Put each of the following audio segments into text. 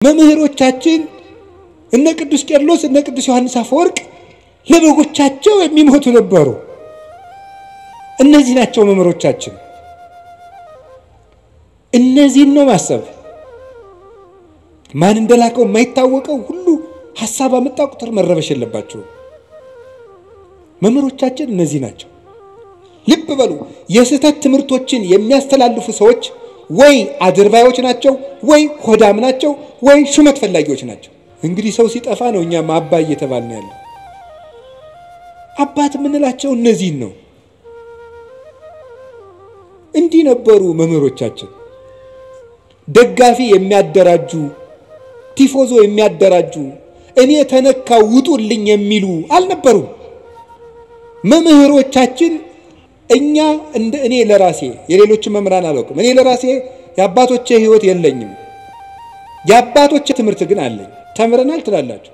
መምህሮቻችን እነ ቅዱስ ቄርሎስ እነ ቅዱስ ዮሐንስ አፈወርቅ ለበጎቻቸው የሚሞቱ ነበሩ። እነዚህ ናቸው መምህሮቻችን። እነዚህን ነው ማሰብ። ማን እንደላከው የማይታወቀው ሁሉ ሐሳብ አመጣ ቁጥር መረበሽ የለባቸው። መምህሮቻችን እነዚህ ናቸው። ልብ በሉ። የስህተት ትምህርቶችን የሚያስተላልፉ ሰዎች ወይ አድርባዮች ናቸው ወይ ሆዳም ናቸው ወይ ሹመት ፈላጊዎች ናቸው። እንግዲህ ሰው ሲጠፋ ነው እኛ አባ እየተባልን ያለው። አባት ምንላቸው እነዚህ ነው። እንዲህ ነበሩ መምህሮቻችን። ደጋፊ የሚያደራጁ ቲፎዞ የሚያደራጁ እኔ ተነካው ውጡልኝ የሚሉ አልነበሩም መምህሮቻችን። እኛ እንደ እኔ ለራሴ የሌሎች መምህራን አላውቅም። እኔ ለራሴ የአባቶቼ ህይወት የለኝም። የአባቶቼ ትምህርት ግን አለኝ። ተምረናል ትላላችሁ።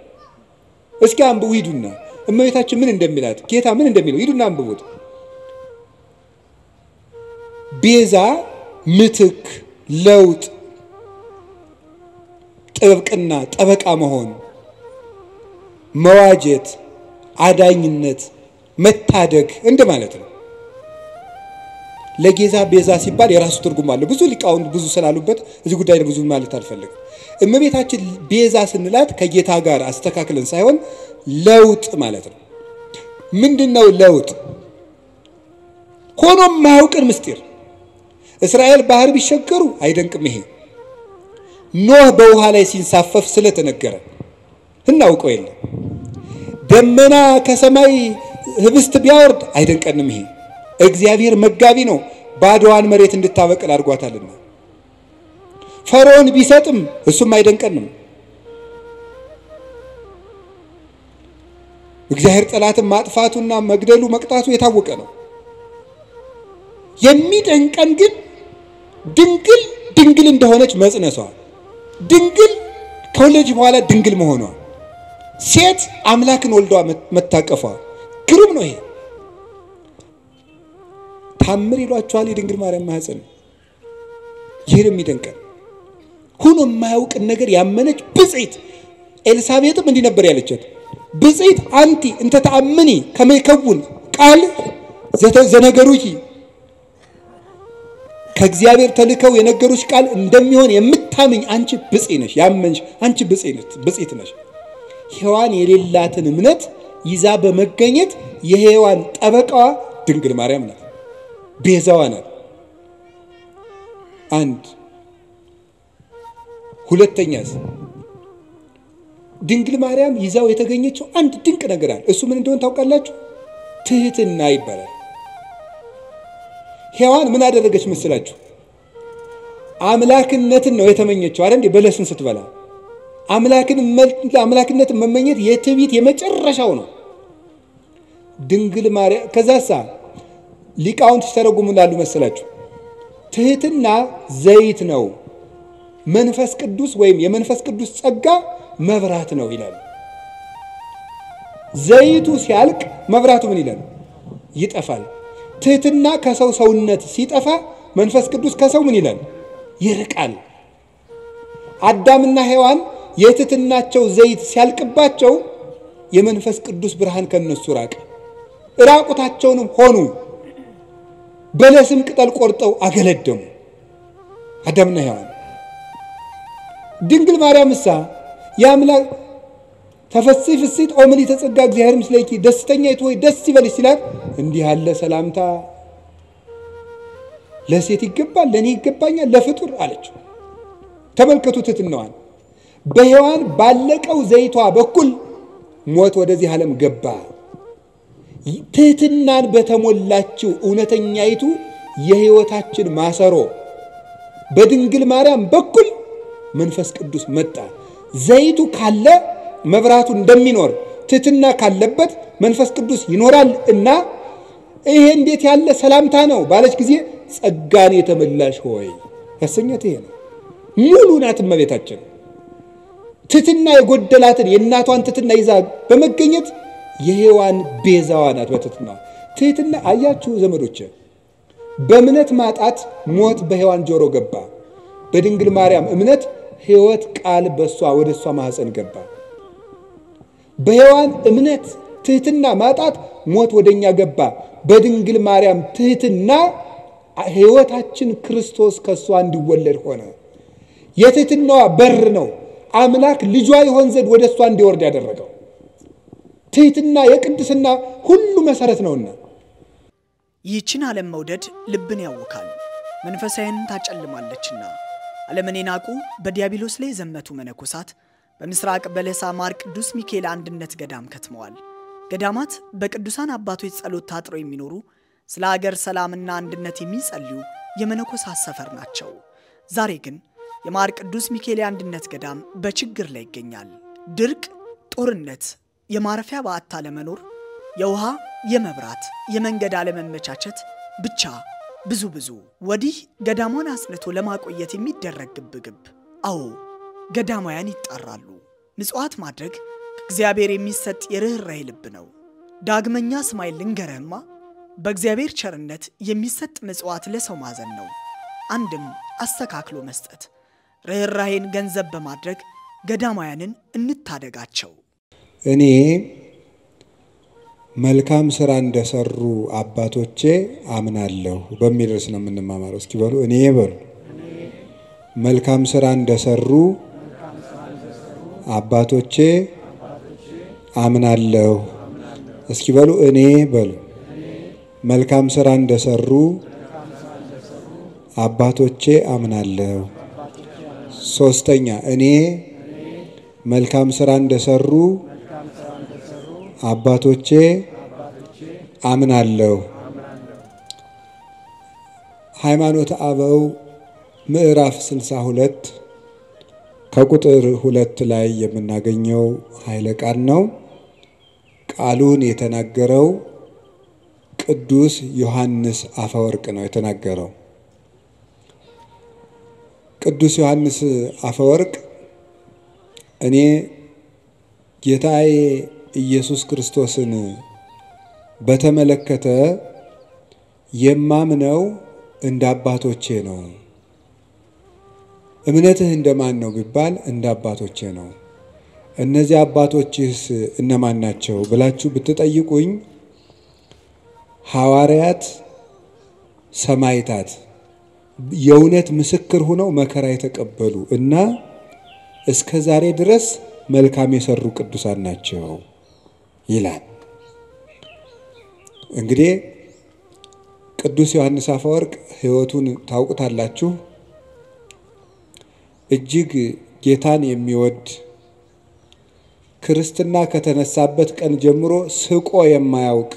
እስኪ አንብቡ ሂዱና እመቤታችን ምን እንደሚላት ጌታ ምን እንደሚለው ሂዱና አንብቡት። ቤዛ፣ ምትክ፣ ለውጥ፣ ጥብቅና፣ ጠበቃ መሆን፣ መዋጀት፣ አዳኝነት፣ መታደግ እንደማለት ነው። ለጌዛ ቤዛ ሲባል የራሱ ትርጉም አለው። ብዙ ሊቃውንት ብዙ ስላሉበት እዚህ ጉዳይ ብዙ ማለት አልፈልግም። እመቤታችን ቤዛ ስንላት ከጌታ ጋር አስተካክለን ሳይሆን ለውጥ ማለት ነው። ምንድነው ለውጥ? ሆኖም ማያውቅን ምስጢር እስራኤል ባህር ቢሸገሩ አይደንቅም። ይሄ ኖህ በውሃ ላይ ሲንሳፈፍ ስለተነገረ እናውቀው የለ። ደመና ከሰማይ ህብስት ቢያወርድ አይደንቀንም። ይሄ እግዚአብሔር መጋቢ ነው፣ ባዶዋን መሬት እንድታበቅል አድርጓታልና። ፈርዖን ቢሰጥም እሱም አይደንቀንም። እግዚአብሔር ጠላትን ማጥፋቱና መግደሉ መቅጣቱ የታወቀ ነው። የሚደንቀን ግን ድንግል እንደሆነች መጽነሷ፣ ድንግል ከወለደች በኋላ ድንግል መሆኗ፣ ሴት አምላክን ወልዷ መታቀፏ ግሩም ነው። ይሄ ታምር ይሏቸዋል የድንግል ማርያም ማህፀን። ይሄን የሚደንቀን ሆኖ የማያውቅን ነገር ያመነች ብጽዕት ኤልሳቤጥም እንዲህ ነበር ያለቻት። ብጽዕት አንቲ እንተ ተአምኒ ከመ ይከውን ቃል ዘነገሩኪ፣ ከእግዚአብሔር ተልከው የነገሩሽ ቃል እንደሚሆን የምታምኝ አንቺ ብጽዕት ነሽ። ያመንሽ አንቺ ብጽዕት ነሽ። ሔዋን የሌላትን እምነት ይዛ በመገኘት የሔዋን ጠበቃዋ ድንግል ማርያም ናት። ቤዛዋ ናት። አንድ ሁለተኛስ ድንግል ማርያም ይዛው የተገኘችው አንድ ድንቅ ነገር አለ። እሱ ምን እንደሆነ ታውቃላችሁ? ትህትና ይባላል። ሔዋን ምን አደረገች መስላችሁ? አምላክነትን ነው የተመኘችው አይደል? በለስን ስትበላ አምላክነትን መመኘት የትዕቢት የመጨረሻው ነው። ድንግል ማርያም ከዛሳ ሊቃውንት ተረጉሙናሉ መስላችሁ? ትህትና ዘይት ነው፣ መንፈስ ቅዱስ ወይም የመንፈስ ቅዱስ ጸጋ መብራት ነው ይላል። ዘይቱ ሲያልቅ መብራቱ ምን ይላል? ይጠፋል። ትህትና ከሰው ሰውነት ሲጠፋ መንፈስ ቅዱስ ከሰው ምን ይላል? ይርቃል። አዳምና ሔዋን የትህትናቸው ዘይት ሲያልቅባቸው የመንፈስ ቅዱስ ብርሃን ከነሱ ራቀ። ራቁታቸውንም ሆኑ። በለስም ቅጠል ቆርጠው አገለደሙ አዳምና ሔዋን። ድንግል ማርያምሳ ያምላክ ተፈሥሒ ፍሥሕት ኦ ምልዕተ ጸጋ እግዚአብሔር ምስሌኪ ደስተኛይቱ ሆይ ደስ ይበልሽ ሲላት እንዲህ ያለ ሰላምታ ለሴት ይገባል፣ ለኔ ይገባኛል፣ ለፍጡር አለች። ተመልከቱ ትሕትናዋን። በሔዋን ባለቀው ዘይቷ በኩል ሞት ወደዚህ ዓለም ገባ። ትሕትናን በተሞላችው እውነተኛይቱ የሕይወታችን ማሰሮ በድንግል ማርያም በኩል መንፈስ ቅዱስ መጣ። ዘይቱ ካለ መብራቱ እንደሚኖር ትሕትና ካለበት መንፈስ ቅዱስ ይኖራል። እና ይሄ እንዴት ያለ ሰላምታ ነው ባለች ጊዜ ጸጋን የተመላሽ ሆይ ያሰኛት ይሄ ነው። ሙሉ ናት እመቤታችን። ትሕትና የጎደላትን የእናቷን ትሕትና ይዛ በመገኘት የሔዋን ቤዛዋ ናት። በትሕትና ትሕትና አያችሁ ዘመዶቼ፣ በእምነት ማጣት ሞት በሔዋን ጆሮ ገባ። በድንግል ማርያም እምነት ሕይወት ቃል በሷ ወደሷ ማህፀን ገባ። በሔዋን እምነት ትህትና ማጣት ሞት ወደኛ ገባ። በድንግል ማርያም ትህትና ሕይወታችን ክርስቶስ ከሷ እንዲወለድ ሆነ። የትህትናዋ በር ነው አምላክ ልጇ ይሆን ዘንድ ወደሷ እንዲወርድ ያደረገው። ትህትና የቅድስና ሁሉ መሰረት ነውና ይህችን ዓለም መውደድ ልብን ያውካል፣ መንፈሳዊን ታጨልማለችና ዓለምን የናቁ በዲያብሎስ ላይ ዘመቱ መነኮሳት በምስራቅ በለሳ ማር ቅዱስ ሚካኤል አንድነት ገዳም ከትመዋል። ገዳማት በቅዱሳን አባቶች ጸሎት ታጥረው የሚኖሩ ስለ ሀገር ሰላምና አንድነት የሚጸልዩ የመነኮሳት ሰፈር ናቸው። ዛሬ ግን የማር ቅዱስ ሚካኤል አንድነት ገዳም በችግር ላይ ይገኛል። ድርቅ፣ ጦርነት፣ የማረፊያ በአታ ለመኖር የውሃ የመብራት የመንገድ አለመመቻቸት ብቻ ብዙ ወዲህ ገዳሙን አስነቶ ለማቆየት የሚደረግ ግብግብ። አዎ ገዳማውያን ይጣራሉ። ምጽዋት ማድረግ ከእግዚአብሔር የሚሰጥ የርህራሄ ልብ ነው። ዳግመኛ ስማይል ልንገርህማ በእግዚአብሔር ቸርነት የሚሰጥ ምጽዋት ለሰው ማዘን ነው። አንድም አስተካክሎ መስጠት፣ ርህራሄን ገንዘብ በማድረግ ገዳማውያንን እንታደጋቸው። እኔ መልካም ስራ እንደሰሩ አባቶቼ አምናለሁ በሚል ርዕስ ነው የምንማማረው። እስኪ በሉ እኔ በሉ መልካም ስራ እንደሰሩ አባቶቼ አምናለሁ። እስኪ በሉ እኔ በሉ መልካም ስራ እንደሰሩ አባቶቼ አምናለሁ። ሶስተኛ እኔ መልካም ስራ እንደሰሩ አባቶቼ አምናለሁ። ሃይማኖተ አበው ምዕራፍ 62 ከቁጥር 2 ላይ የምናገኘው ኃይለ ቃል ነው። ቃሉን የተናገረው ቅዱስ ዮሐንስ አፈወርቅ ነው የተናገረው። ቅዱስ ዮሐንስ አፈወርቅ እኔ ጌታዬ ኢየሱስ ክርስቶስን በተመለከተ የማምነው እንደ አባቶቼ ነው። እምነትህ እንደማን ነው ቢባል እንደ አባቶቼ ነው። እነዚህ አባቶችስ እነማን ናቸው ብላችሁ ብትጠይቁኝ ሐዋርያት፣ ሰማዕታት የእውነት ምስክር ሆነው መከራ የተቀበሉ እና እስከ ዛሬ ድረስ መልካም የሰሩ ቅዱሳን ናቸው ይላል። እንግዲህ ቅዱስ ዮሐንስ አፈወርቅ ሕይወቱን ታውቁታላችሁ። እጅግ ጌታን የሚወድ ክርስትና ከተነሳበት ቀን ጀምሮ ስቆ የማያውቅ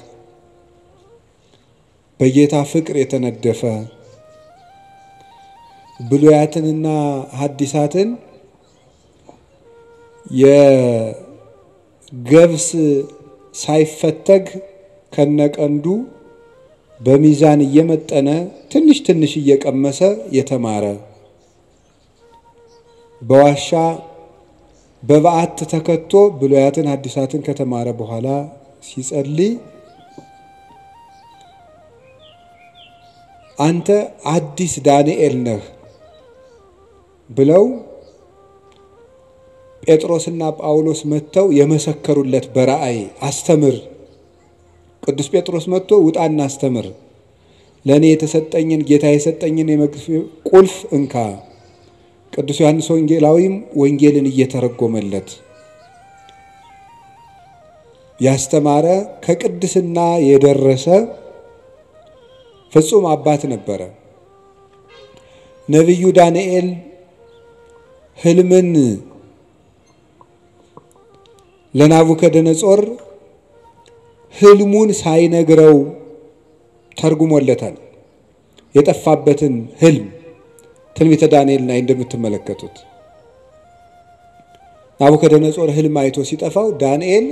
በጌታ ፍቅር የተነደፈ ብሉያትንና ሐዲሳትን የገብስ ሳይፈተግ ከነቀንዱ በሚዛን እየመጠነ ትንሽ እየቀመሰ የተማረ በዋሻ በበዓት ተከቶ ብሉያትን ሐዲሳትን ከተማረ በኋላ ሲጸልይ አንተ አዲስ ዳንኤል ነህ ብለው ጴጥሮስና ጳውሎስ መጥተው የመሰከሩለት በራእይ አስተምር። ቅዱስ ጴጥሮስ መጥቶ ውጣና አስተምር፣ ለኔ የተሰጠኝን ጌታ የሰጠኝን የመግቢያ ቁልፍ እንካ። ቅዱስ ዮሐንስ ወንጌላዊም ወንጌልን እየተረጎመለት ያስተማረ ከቅድስና የደረሰ ፍጹም አባት ነበረ። ነብዩ ዳንኤል ህልምን ለናቡከደነጾር ህልሙን ሳይነግረው ተርጉሞለታል። የጠፋበትን ህልም ትንቢተ ዳንኤል ላይ እንደምትመለከቱት ናቡከደነጾር ህልም አይቶ ሲጠፋው ዳንኤል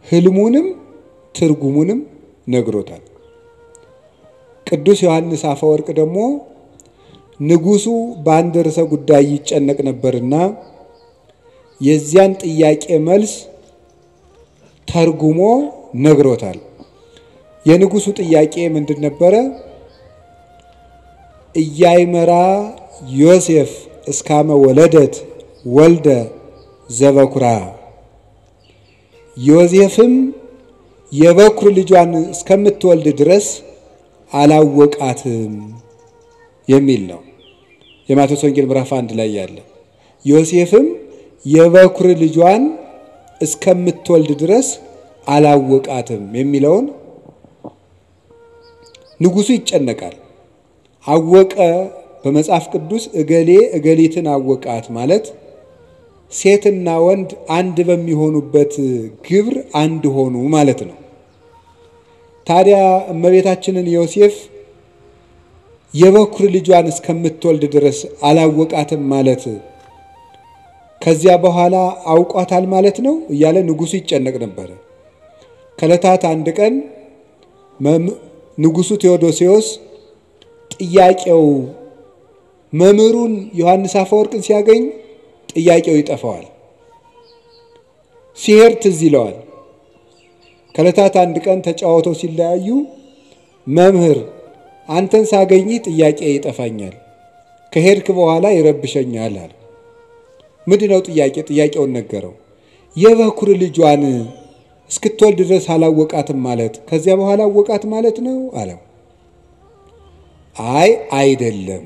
ህልሙንም ትርጉሙንም ነግሮታል። ቅዱስ ዮሐንስ አፈወርቅ ደግሞ ንጉሱ በአንድ ርዕሰ ጉዳይ ይጨነቅ ነበርና የዚያን ጥያቄ መልስ ተርጉሞ ነግሮታል። የንጉሱ ጥያቄ ምንድን ነበረ? ኢያይመራ ዮሴፍ እስካመ ወለደት ወልደ ዘበኩራ ዮሴፍም የበኩር ልጇን እስከምትወልድ ድረስ አላወቃትም የሚል ነው። የማቴዎስ ወንጌል ምዕራፍ 1 ላይ ያለ ዮሴፍም የበኩር ልጇን እስከምትወልድ ድረስ አላወቃትም የሚለውን ንጉሱ ይጨነቃል። አወቀ በመጽሐፍ ቅዱስ እገሌ እገሊትን አወቃት ማለት ሴትና ወንድ አንድ በሚሆኑበት ግብር አንድ ሆኑ ማለት ነው። ታዲያ እመቤታችንን ዮሴፍ የበኩር ልጇን እስከምትወልድ ድረስ አላወቃትም ማለት ከዚያ በኋላ አውቋታል ማለት ነው እያለ ንጉሱ ይጨነቅ ነበር። ከዕለታት አንድ ቀን ንጉሱ ቴዎዶሲዮስ ጥያቄው መምህሩን ዮሐንስ አፈወርቅን ሲያገኝ ጥያቄው ይጠፋዋል። ሲሄድ ትዝ ይለዋል። ከዕለታት አንድ ቀን ተጫወተው ሲለያዩ መምህር አንተን ሳገኝ ጥያቄ ይጠፋኛል፣ ከሄድክ በኋላ ይረብሸኛል አለ። ምንድነው ጥያቄውን ነገረው። የበኩር ልጇን እስክትወልድ ድረስ አላወቃትም ማለት ከዚያ በኋላ አወቃት ማለት ነው አለው። አይ አይደለም፣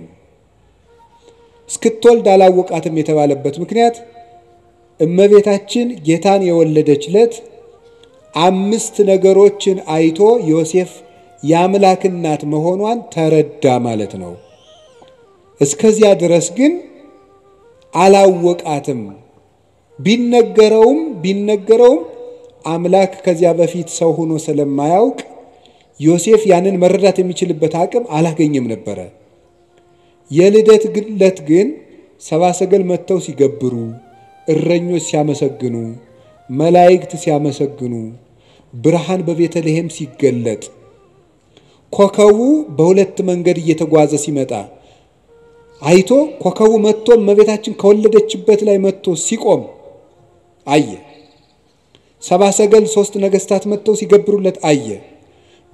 እስክትወልድ አላወቃትም የተባለበት ምክንያት እመቤታችን ጌታን የወለደችለት 5 ነገሮችን አይቶ ዮሴፍ የአምላክ እናት መሆኗን ተረዳ ማለት ነው። እስከዚያ ድረስ ግን አላወቃትም። ቢነገረውም አምላክ ከዚያ በፊት ሰው ሆኖ ስለማያውቅ ዮሴፍ ያንን መረዳት የሚችልበት አቅም አላገኘም ነበር። የልደት ግለት ግን ሰብአ ሰገል መጥተው ሲገብሩ፣ እረኞች ሲያመሰግኑ፣ መላእክት ሲያመሰግኑ፣ ብርሃን በቤተልሔም ሲገለጥ፣ ኮከቡ በሁለት መንገድ እየተጓዘ ሲመጣ አይቶ ኮከቡ መጥቶ እመቤታችን ከወለደችበት ላይ መጥቶ ሲቆም አየ። ሰብአ ሰገል 3 ነገስታት መጥተው ሲገብሩለት አየ።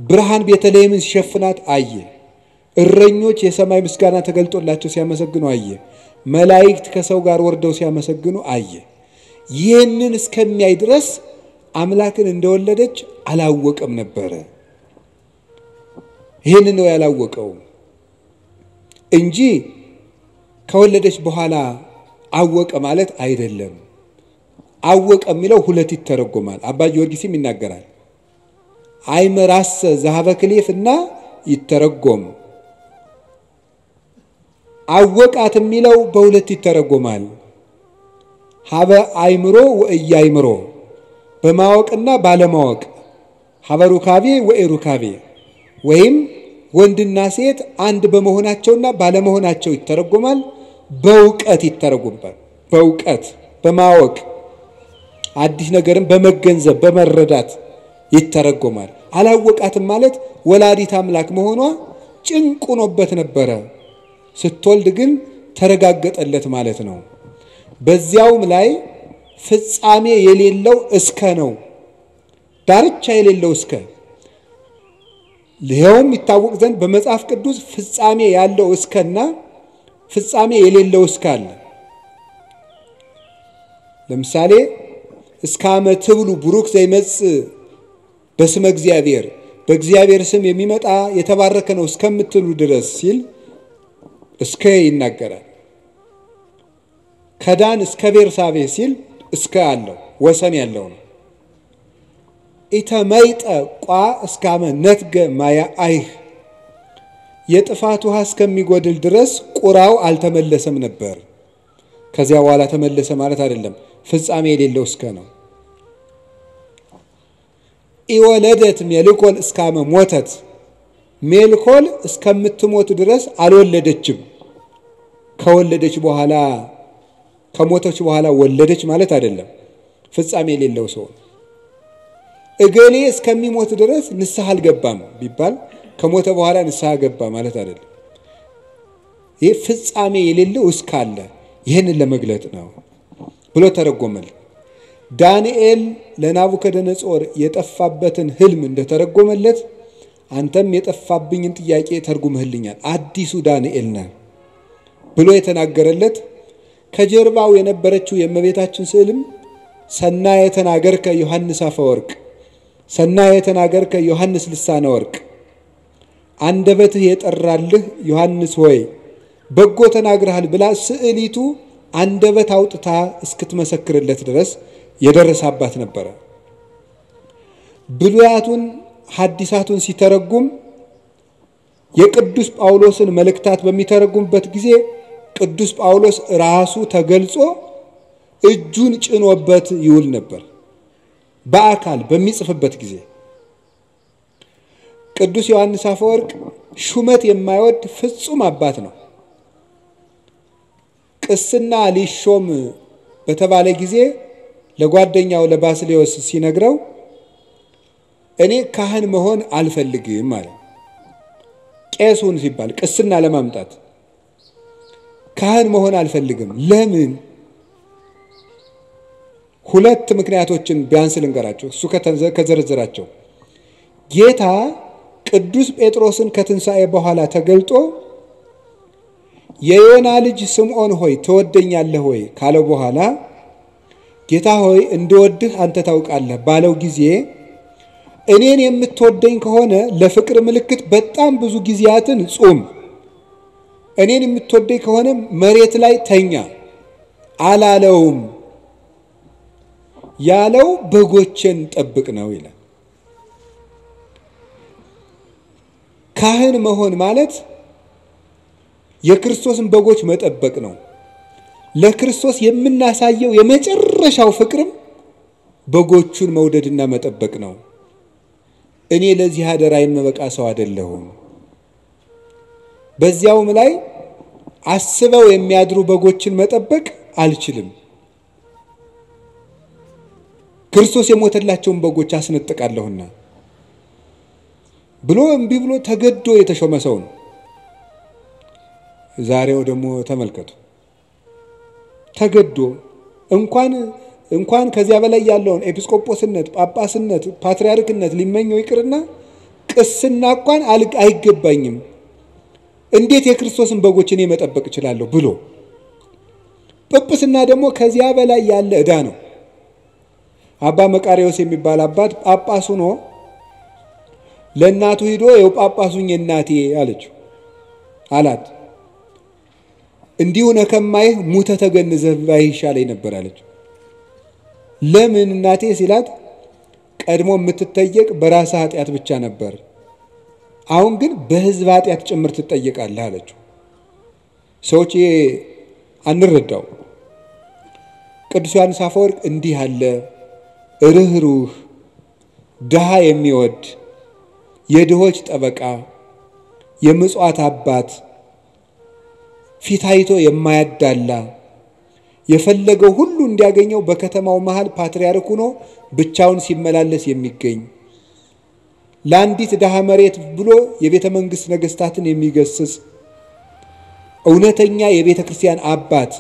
ብርሃን ቤተልሔምን ሲሸፍናት አየ። እረኞች የሰማይ ምስጋና ተገልጦላቸው ሲያመሰግኑ አየ። መላእክት ከሰው ጋር ወርደው ሲያመሰግኑ አየ። ይህንን እስከሚያይ ድረስ አምላክን እንደወለደች አላወቀም ነበር። ይህንን ነው ያላወቀው እንጂ ከወለደች በኋላ አወቀ ማለት አይደለም። አወቀ የሚለው ሁለት ይተረጎማል። አባ ጊዮርጊስም ይናገራል። አይመራሰ ዘሀበ ክሌፍና ይተረጎም። አወቃት የሚለው በሁለት ይተረጎማል። ሀበ አይምሮ ወእያይምሮ፣ በማወቅና ባለማወቅ፣ ሀበ ሩካቤ ወኢሩካቤ፣ ወይም ወንድና ሴት አንድ በመሆናቸውና ባለመሆናቸው ይተረጎማል። በእውቀት ይተረጎማል። በእውቀት በማወቅ አዲስ ነገርን በመገንዘብ በመረዳት ይተረጎማል። አላወቃትም ማለት ወላዲት አምላክ መሆኗ ጭንቅ ሆኖበት ነበረ። ስትወልድ ግን ተረጋገጠለት ማለት ነው። በዚያውም ላይ ፍጻሜ የሌለው እስከ ነው። ዳርቻ የሌለው እስከ ለሄውም ይታወቅ ዘንድ በመጽሐፍ ቅዱስ ፍጻሜ ያለው እስከና ፍጻሜ የሌለው እስከ አለ። ለምሳሌ እስከ ዓመት ብሉ ብሩክ ዘይመጽእ በስመ እግዚአብሔር፣ በእግዚአብሔር ስም የሚመጣ የተባረከ ነው እስከምትሉ ድረስ ሲል እስከ ይናገራል። ከዳን እስከ ቤርሳቤ ሲል እስከ አለው ወሰን ያለው ነው። ኢተመይጠ ቋ እስካመ ነትገ ማያ አይህ፣ የጥፋት ውሃ እስከሚጎድል ድረስ ቁራው አልተመለሰም ነበር። ከዚያ በኋላ ተመለሰ ማለት አይደለም። ፍጻሜ የሌለው እስከ ነው። ኢወለደት ሜልኮል እስካመ ሞተት፣ ሜልኮል እስከምትሞት ድረስ አልወለደችም። ከወለደች በኋላ ከሞተች በኋላ ወለደች ማለት አይደለም። ፍጻሜ የሌለው ሰው እገሌ እስከሚሞት ድረስ ንስሐ አልገባም ቢባል ከሞተ በኋላ ንስሐ ገባ ማለት አይደለም። ይህ ፍጻሜ የሌለው እስካለ ይህንን ለመግለጥ ነው ብሎ ተረጎመል። ዳንኤል ለናቡከደነጾር የጠፋበትን ህልም እንደተረጎመለት አንተም የጠፋብኝን ጥያቄ ተርጉመህልኛል፣ አዲሱ ዳንኤል ነህ ብሎ የተናገረለት ከጀርባው የነበረችው የእመቤታችን ስዕልም ሰናየ ተናገርከ ዮሐንስ አፈወርቅ፣ ሰናየ ተናገርከ ዮሐንስ ልሳነ ወርቅ፣ አንደበትህ የጠራልህ ዮሐንስ ሆይ በጎ ተናግረሃል ብላ ስዕሊቱ አንደበት አውጥታ እስክትመሰክርለት ድረስ የደረሰባት ነበር። ብሉያቱን ሐዲሳቱን ሲተረጉም የቅዱስ ጳውሎስን መልእክታት በሚተረጉምበት ጊዜ ቅዱስ ጳውሎስ ራሱ ተገልጾ እጁን ጭኖበት ይውል ነበር በአካል በሚጽፍበት ጊዜ። ቅዱስ ዮሐንስ አፈወርቅ ሹመት የማይወድ ፍጹም አባት ነው። ቅስና ሊሾም በተባለ ጊዜ ለጓደኛው ለባስልዮስ ሲነግረው እኔ ካህን መሆን አልፈልግም ማለት ቄሱን ሲባል ቅስና ለማምጣት ካህን መሆን አልፈልግም። ለምን? ሁለት ምክንያቶችን ቢያንስ ልንገራቸው። እሱ ከዘረዘራቸው ጌታ ቅዱስ ጴጥሮስን ከትንሣኤ በኋላ ተገልጦ የዮና ልጅ ስምዖን ሆይ ትወደኛለህ ሆይ ካለው በኋላ ጌታ ሆይ እንደወድህ አንተ ታውቃለህ ባለው ጊዜ እኔን የምትወደኝ ከሆነ ለፍቅር ምልክት በጣም ብዙ ጊዜያትን ጾም፣ እኔን የምትወደኝ ከሆነ መሬት ላይ ተኛ አላለውም። ያለው በጎችን ጠብቅ ነው ይላል። ካህን መሆን ማለት የክርስቶስን በጎች መጠበቅ ነው። ለክርስቶስ የምናሳየው የመጨረሻው ፍቅርም በጎቹን መውደድና መጠበቅ ነው። እኔ ለዚህ አደራ የምበቃ ሰው አይደለሁም። በዚያውም ላይ አስበው የሚያድሩ በጎችን መጠበቅ አልችልም። ክርስቶስ የሞተላቸውን በጎች አስነጥቃለሁና ብሎ እምቢ ብሎ ተገዶ የተሾመ ሰው ነው። ዛሬው ደግሞ ተመልከቱ፣ ተገዶ እንኳን ከዚያ በላይ ያለውን ኤጲስቆጶስነት፣ ጳጳስነት፣ ፓትርያርክነት ሊመኘው ይቅርና ቅስና እንኳን አይገባኝም፣ እንዴት የክርስቶስን በጎች እኔ መጠበቅ እችላለሁ ብሎ ጵጵስና ደግሞ ከዚያ በላይ ያለ ዕዳ ነው። አባ መቃርዮስ የሚባል አባት ጳጳስ ሆኖ ለእናቱ ሂዶ የው ጳጳሱኝ እናቴ አላት። እንዲሁ ነከማይህ ሙተ ተገንዘህ ባይ ይሻለኝ ነበር አለች። ለምን እናቴ ሲላት ቀድሞ የምትጠየቅ በራስ ኃጢአት ብቻ ነበር፣ አሁን ግን በሕዝብ ኃጢአት ጭምር ትጠየቃለህ አለችው። ሰዎች አንረዳው። ቅዱስ ዮሐንስ አፈወርቅ እንዲህ አለ ርኅሩህ፣ ድሃ የሚወድ የድሆች ጠበቃ፣ የምጽዋት አባት፣ ፊታይቶ የማያዳላ የፈለገው ሁሉ እንዲያገኘው በከተማው መሃል ፓትርያርክ ሆኖ ብቻውን ሲመላለስ የሚገኝ ለአንዲት ድሃ መሬት ብሎ የቤተ መንግሥት ነገሥታትን የሚገስጽ እውነተኛ የቤተ ክርስቲያን አባት፣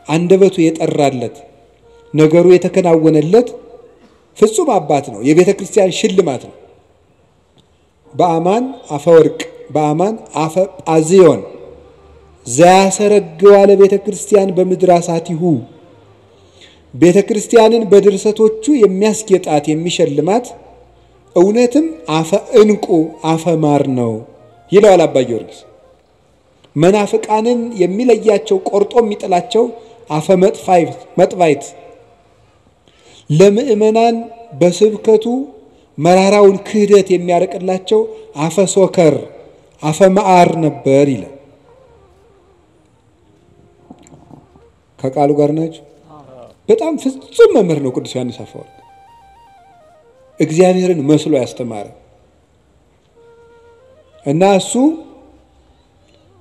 አንደበቱ የጠራለት ነገሩ የተከናወነለት ፍጹም አባት ነው። የቤተ ክርስቲያን ሽልማት ነው። በአማን አፈወርቅ በአማን አፈ ጳዝዮን ዘያሰረግዋ ለቤተ ክርስቲያን በምድራሳቲሁ ቤተ ክርስቲያንን በድርሰቶቹ የሚያስጌጣት የሚሸልማት እውነትም አፈ እንቁ አፈ ማር ነው ይለዋል አባ ጊዮርጊስ። መናፍቃንን የሚለያቸው ቆርጦ የሚጥላቸው አፈ መጥፋይት ለምእመናን በስብከቱ መራራውን ክህደት የሚያርቅላቸው አፈ ሶከር አፈ መዓር ነበር ይላል። ከቃሉ ጋር ናቸው። በጣም ፍጹም መምህር ነው ቅዱስ ዮሐንስ አፈወርቅ። እግዚአብሔርን መስሎ ያስተማረ እና እሱ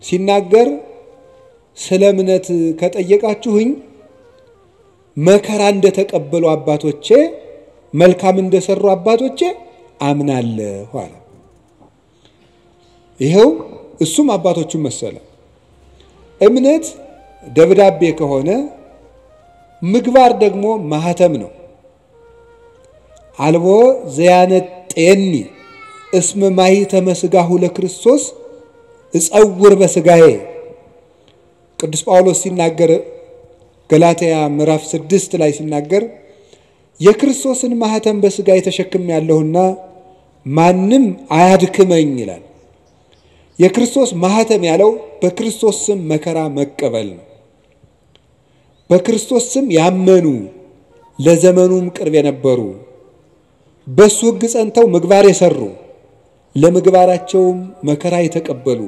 ሲናገር ስለ እምነት ከጠየቃችሁኝ መከራ እንደተቀበሉ አባቶቼ መልካም እንደሰሩ አባቶቼ አምናለሁ አለ። ይሄው እሱም አባቶቹን መሰለ። እምነት ደብዳቤ ከሆነ ምግባር ደግሞ ማህተም ነው። አልቦ ዘያነጤኒ እስመ ማኅተመ ሥጋሁ ለክርስቶስ እጸውር በሥጋዬ ቅዱስ ጳውሎስ ሲናገር ገላትያ ምዕራፍ 6 ላይ ሲናገር የክርስቶስን ማህተም በስጋ የተሸክም ያለውና ማንም አያድክመኝ ይላል። የክርስቶስ ማህተም ያለው በክርስቶስ ስም መከራ መቀበል ነው። በክርስቶስ ስም ያመኑ ለዘመኑም ቅርብ የነበሩ በሱ ሕግ ጸንተው ምግባር የሰሩ ለምግባራቸውም መከራ የተቀበሉ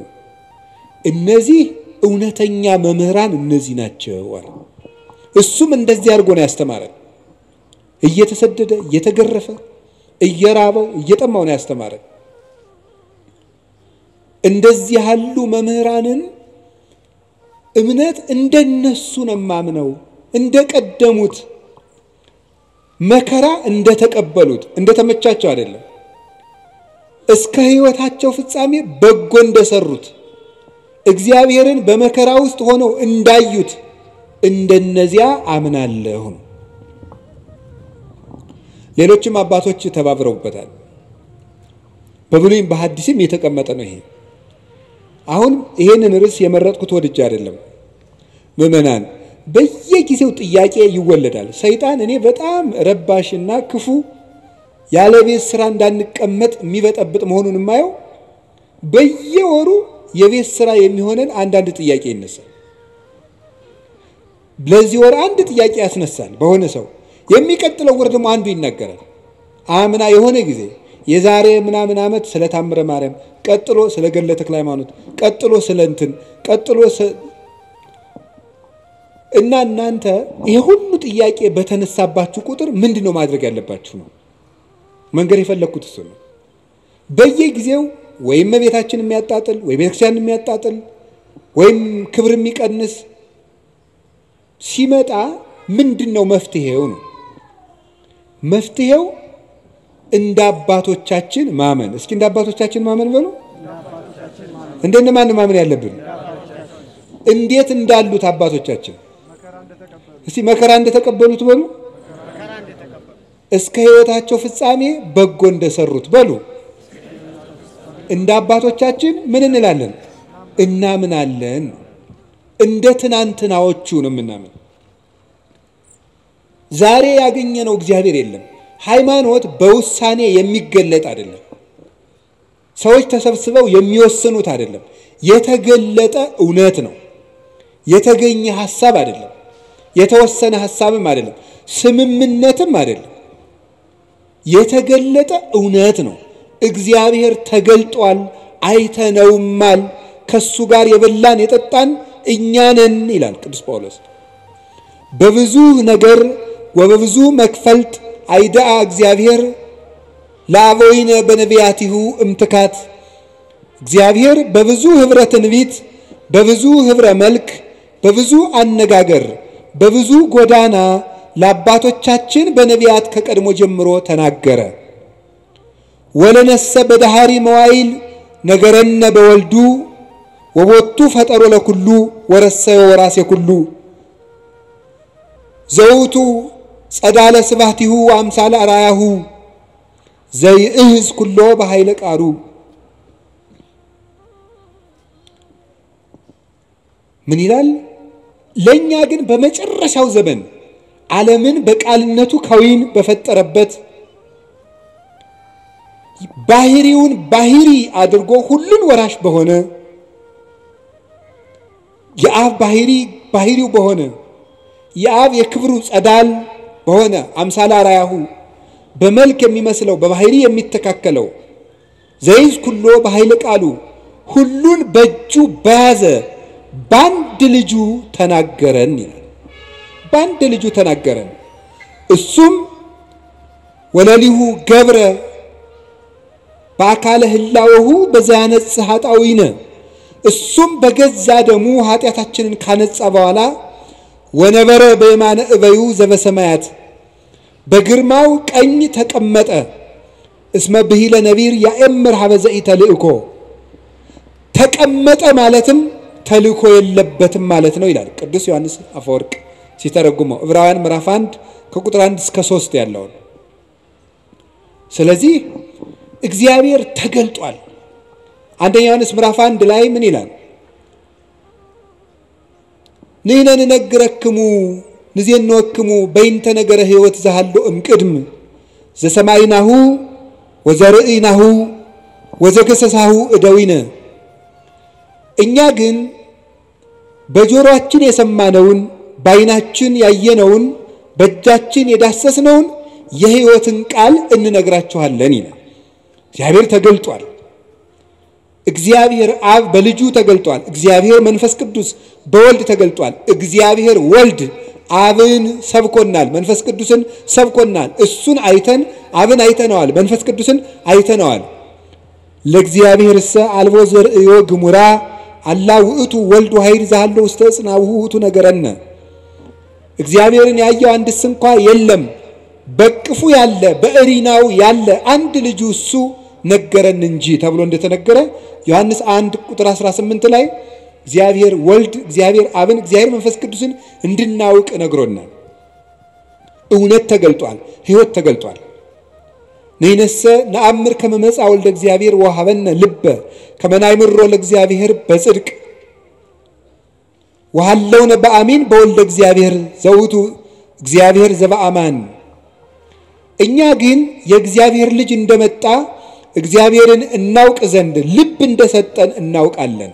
እነዚህ እውነተኛ መምህራን እነዚህ ናቸው አለ። እሱም እንደዚህ አድርጎ ነው ያስተማረን። እየተሰደደ እየተገረፈ እየራበው እየጠማው ነው ያስተማረን። እንደዚህ ያሉ መምህራንን እምነት እንደነሱ ነው ማምነው እንደቀደሙት መከራ እንደተቀበሉት እንደተመቻቸው አይደለም እስከ ሕይወታቸው ፍጻሜ በጎ እንደሰሩት እግዚአብሔርን በመከራ ውስጥ ሆነው እንዳዩት እንደነዚያ አምናለሁ። ሌሎችም አባቶች ተባብረውበታል። በብሉይም በሐዲስም የተቀመጠ ነው ይሄ። አሁን ይሄንን ርዕስ የመረጥኩት ወድጄ አይደለም። ምእመናን በየጊዜው ጥያቄ ይወለዳል። ሰይጣን እኔ በጣም ረባሽና ክፉ ያለ ቤት ስራ እንዳንቀመጥ የሚበጠብጥ መሆኑን የማየው በየወሩ የቤት ስራ የሚሆነን አንዳንድ ጥያቄ ይነሳል። ለዚህ ወር አንድ ጥያቄ ያስነሳል በሆነ ሰው የሚቀጥለው ወር ደግሞ አንዱ ይናገራል። አምና የሆነ ጊዜ የዛሬ ምናምን ዓመት ስለ ታምረ ማርያም፣ ቀጥሎ ስለ ገድለ ተክለ ሃይማኖት፣ ቀጥሎ ስለ እንትን፣ ቀጥሎ እና እናንተ ይሄ ሁሉ ጥያቄ በተነሳባችሁ ቁጥር ምንድነው ማድረግ ያለባችሁ ነው መንገር የፈለኩት እሱ ነው። በየጊዜው ወይም ቤታችን የሚያጣጥል ወይ ቤተክርስቲያን የሚያጣጥል ወይም ክብር የሚቀንስ ሲመጣ ምንድነው መፍትሄው ነው? መፍትሄው እንደ አባቶቻችን ማመን። እስኪ እንደ አባቶቻችን ማመን በሉ። እንደነማን ማመን ያለብን? እንዴት እንዳሉት አባቶቻችን እስቲ መከራ እንደተቀበሉት በሉ። እስከ ሕይወታቸው ፍጻሜ በጎ እንደሰሩት በሉ። እንደ አባቶቻችን ምን እንላለን? እናምናለን። እንደ ትናንትናዎቹ ነው የምናምን። ዛሬ ያገኘነው እግዚአብሔር የለም። ሃይማኖት በውሳኔ የሚገለጥ አይደለም። ሰዎች ተሰብስበው የሚወስኑት አይደለም። የተገለጠ እውነት ነው። የተገኘ ሐሳብ አይደለም። የተወሰነ ሐሳብም አይደለም። ስምምነትም አይደለም። የተገለጠ እውነት ነው። እግዚአብሔር ተገልጧል፣ አይተነውማል። ከሱ ጋር የበላን የጠጣን እኛ ነን ይላል ቅዱስ ጳውሎስ። በብዙ ነገር ወበብዙ መክፈልት አይዳአ እግዚአብሔር ለአበዊነ በነቢያቲሁ እምትካት። እግዚአብሔር በብዙ ህብረ ትንቢት፣ በብዙ ህብረ መልክ፣ በብዙ አነጋገር፣ በብዙ ጎዳና ለአባቶቻችን በነቢያት ከቀድሞ ጀምሮ ተናገረ። ወለነሰ በዳሃሪ መዋይል ነገረነ በወልዱ ወቦቱ ፈጠሮ ለኩሉ ወረሰዮ ወራሴ ኩሉ ዘውቱ ጸዳለ ስባቲሁ አምሳለ አራያሁ ዘይእህዝ ኩሎ በኃይለ ቃሉ። ምን ይላል? ለኛ ግን በመጨረሻው ዘመን ዓለምን በቃልነቱ ከዊን በፈጠረበት ባህሪውን ባህሪ አድርጎ ሁሉን ወራሽ በሆነ የአብ ባህሪው በሆነ የአብ የክብሩ ጸዳል በሆነ አምሳለ አራያሁ በመልክ የሚመስለው በባህሪ የሚተካከለው ዘይዝ ኩሎ በኃይለ ቃሉ ሁሉን በእጁ በያዘ ባንድ ልጁ ተናገረን ይላል። ባንድ ልጁ ተናገረን። እሱም ወለሊሁ ገብረ በአካለ ህላወሁ በዛነጽ ኃጣዊነ። እሱም በገዛ ደሙ ኃጢአታችንን ካነጻ በኋላ ወነበረ በየማነ እበዩ ዘበሰማያት በግርማው ቀኝ ተቀመጠ። እስመ ብሂለ ነቢር ያእምር ሀበ ዘኢተልእኮ። ተቀመጠ ማለትም ተልእኮ የለበትም ማለት ነው ይላል ቅዱስ ዮሐንስ አፈወርቅ ሲተረጉመው ዕብራውያን ምዕራፍ 1 ከቁጥር 1 እስከ 3 ያለው። ስለዚህ እግዚአብሔር ተገልጧል። አንደኛ ዮሐንስ ምዕራፍ 1 ላይ ምን ይላል? ንሕነ ንነግረክሙ ንዜንወክሙ በይንተ ነገረ ሕይወት ዘሃሎ እምቅድም ዘሰማይናሁ ወዘርእይናሁ ወዘገሰሳሁ እደዊነ። እኛ ግን በጆሮአችን የሰማነውን በዓይናችን ያየነውን በእጃችን የዳሰስነውን የሕይወትን ቃል እንነግራችኋለን ይላል። እግዚአብሔር ተገልጧል። እግዚአብሔር አብ በልጁ ተገልጧል። እግዚአብሔር መንፈስ ቅዱስ በወልድ ተገልጧል። እግዚአብሔር ወልድ አብን ሰብኮናል፣ መንፈስ ቅዱስን ሰብኮናል። እሱን አይተን አብን አይተነዋል፣ መንፈስ ቅዱስን አይተነዋል። ለእግዚአብሔርሰ አልቦ ዘርእዮ ግሙራ አላ ውእቱ ወልድ ኃይል ዘሃሎ ውስተ ጽናውሁ ውእቱ ነገረነ። እግዚአብሔርን ያየው አንድስ እንኳ የለም፣ በቅፉ ያለ በእሪናው ያለ አንድ ልጁ እሱ ነገረን እንጂ ተብሎ እንደተነገረ ዮሐንስ 1 ቁጥር 18 ላይ እግዚአብሔር ወልድ እግዚአብሔር አብን እግዚአብሔር መንፈስ ቅዱስን እንድናውቅ ነግሮናል። እውነት ተገልጧል፣ ሕይወት ተገልጧል። ነይነሰ ነአምር ከመ መጽአ ወልደ እግዚአብሔር ወሀበነ ልበ ከመ ናይምሮ ለእግዚአብሔር በጽድቅ ወሃለውነ በአሚን በወልደ እግዚአብሔር ዘውቱ እግዚአብሔር ዘበአማን። እኛ ግን የእግዚአብሔር ልጅ እንደመጣ እግዚአብሔርን እናውቅ ዘንድ ልብ እንደሰጠን እናውቃለን።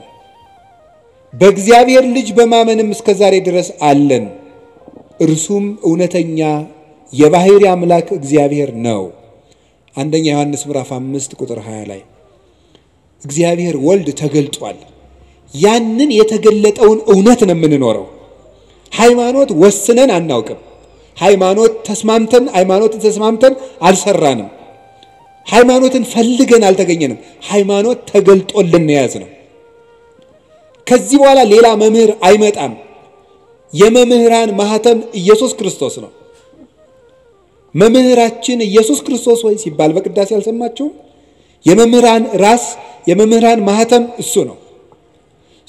በእግዚአብሔር ልጅ በማመንም እስከ ዛሬ ድረስ አለን። እርሱም እውነተኛ የባሕርይ አምላክ እግዚአብሔር ነው። አንደኛ ዮሐንስ ምዕራፍ 5 ቁጥር 20 ላይ እግዚአብሔር ወልድ ተገልጧል። ያንን የተገለጠውን እውነት ነው የምንኖረው። ሃይማኖት ወስነን አናውቅም። ሃይማኖት ተስማምተን አልሰራንም። ሃይማኖትን ፈልገን አልተገኘንም። ሃይማኖት ተገልጦልን ያዝነው። ከዚህ በኋላ ሌላ መምህር አይመጣም። የመምህራን ማህተም ኢየሱስ ክርስቶስ ነው። መምህራችን ኢየሱስ ክርስቶስ ወይ ሲባል በቅዳሴ ያልሰማችሁም? የመምህራን ራስ የመምህራን ማህተም እሱ ነው።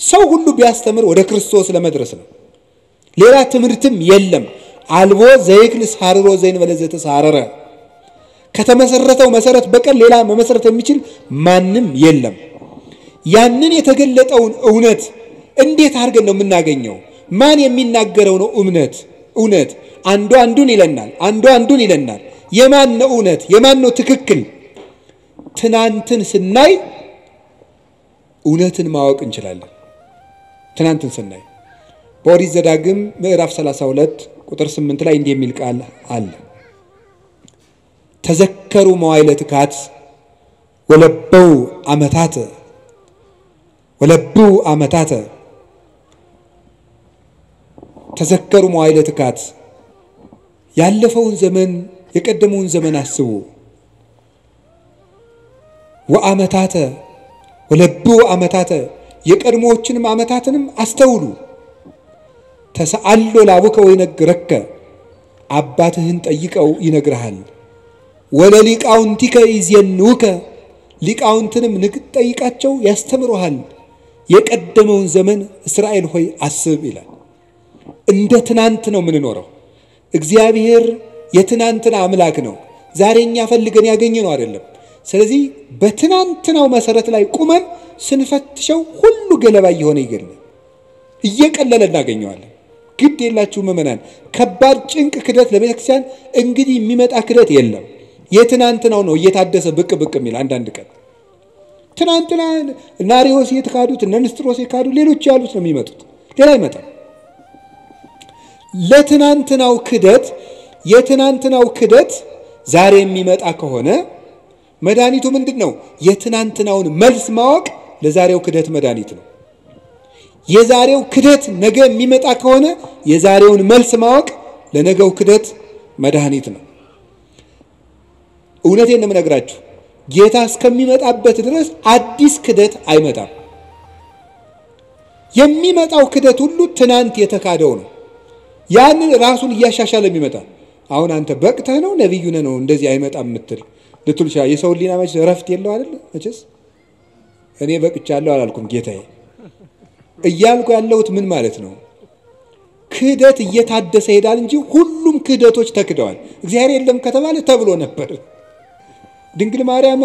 ሰው ሁሉ ቢያስተምር ወደ ክርስቶስ ለመድረስ ነው። ሌላ ትምህርትም የለም። አልቦ ዘይክል ሳርሮ ዘይንበለ ዘተሳረረ። ከተመሰረተው መሰረት በቀር ሌላ መመሰረት የሚችል ማንም የለም። ያንን የተገለጠውን እውነት እንዴት አድርገን ነው የምናገኘው? ማን የሚናገረው ነው እውነት? አንዱ አንዱን ይለናል። የማን ነው እውነት? የማን ነው ትክክል? ትናንትን ስናይ እውነትን ማወቅ እንችላለን። ትናንትን ስናይ በኦሪት ዘዳግም ምዕራፍ 32 ቁጥር 8 ላይ እንዲህ የሚል ቃል አለ። ተዘከሩ መዋዕለ ትካት ወለበው ዓመታተ ተዘከሩ መዋዕለ ትካት፣ ያለፈውን ዘመን የቀደመውን ዘመን አስቡ። ወዓመታተ ወለብው ዓመታተ፣ የቀድሞዎችንም ዓመታትንም አስተውሉ። ተሰአሎ ላቡከ ወይነግረከ፣ አባትህን ጠይቀው ይነግርሃል። ወለሊቃውንቲከ ይዜንውከ፣ ሊቃውንትንም ጠይቃቸው ያስተምሩሃል። የቀደመውን ዘመን እስራኤል ሆይ አስብ ይላል። እንደ ትናንት ነው የምንኖረው። እግዚአብሔር የትናንትና አምላክ ነው። ዛሬኛ ፈልገን ያገኘነው አይደለም። ስለዚህ በትናንትናው መሰረት ላይ ቁመን ስንፈትሸው ሁሉ ገለባ እየሆነ እየቀለለ እናገኘዋለን። ግድ የላችሁ ምእመናን፣ ከባድ ጭንቅ ክደት ለቤተክርስቲያን እንግዲህ የሚመጣ ክደት የለም። የትናንትናው ነው እየታደሰ ብቅ የሚል አንዳንድ ቀን ትናንትና ናሪዎስ የተካዱት ንስጥሮስ የካዱ ሌሎች ያሉት ነው የሚመጡት። ሌላ አይመጣም። የትናንትናው ክደት ዛሬ የሚመጣ ከሆነ መድኃኒቱ ምንድነው? የትናንትናውን መልስ ማወቅ ለዛሬው ክደት መድኃኒት ነው። የዛሬው ክደት ነገ የሚመጣ ከሆነ የዛሬውን መልስ ማወቅ ለነገው ክደት መድኃኒት ነው። እውነቴን ነው የምነግራችሁ። ጌታ እስከሚመጣበት ድረስ አዲስ ክደት አይመጣም። የሚመጣው ክደት ሁሉ ትናንት የተካደው ነው። ያንን ራሱን እያሻሻለ የሚመጣ አሁን አንተ በቅተህ ነው ነብዩ ነው እንደዚህ አይመጣም ልትሉ የሰው ሊና መቼ ረፍት የለው አይደል? መቼስ እኔ በቅቻለሁ አላልኩም ጌታዬ እያልኩ ያለሁት ምን ማለት ነው? ክደት እየታደሰ ሄዳል እንጂ ሁሉም ክደቶች ተክደዋል። እግዚአብሔር የለም ከተባለ ተብሎ ነበር። ድንግል ማርያም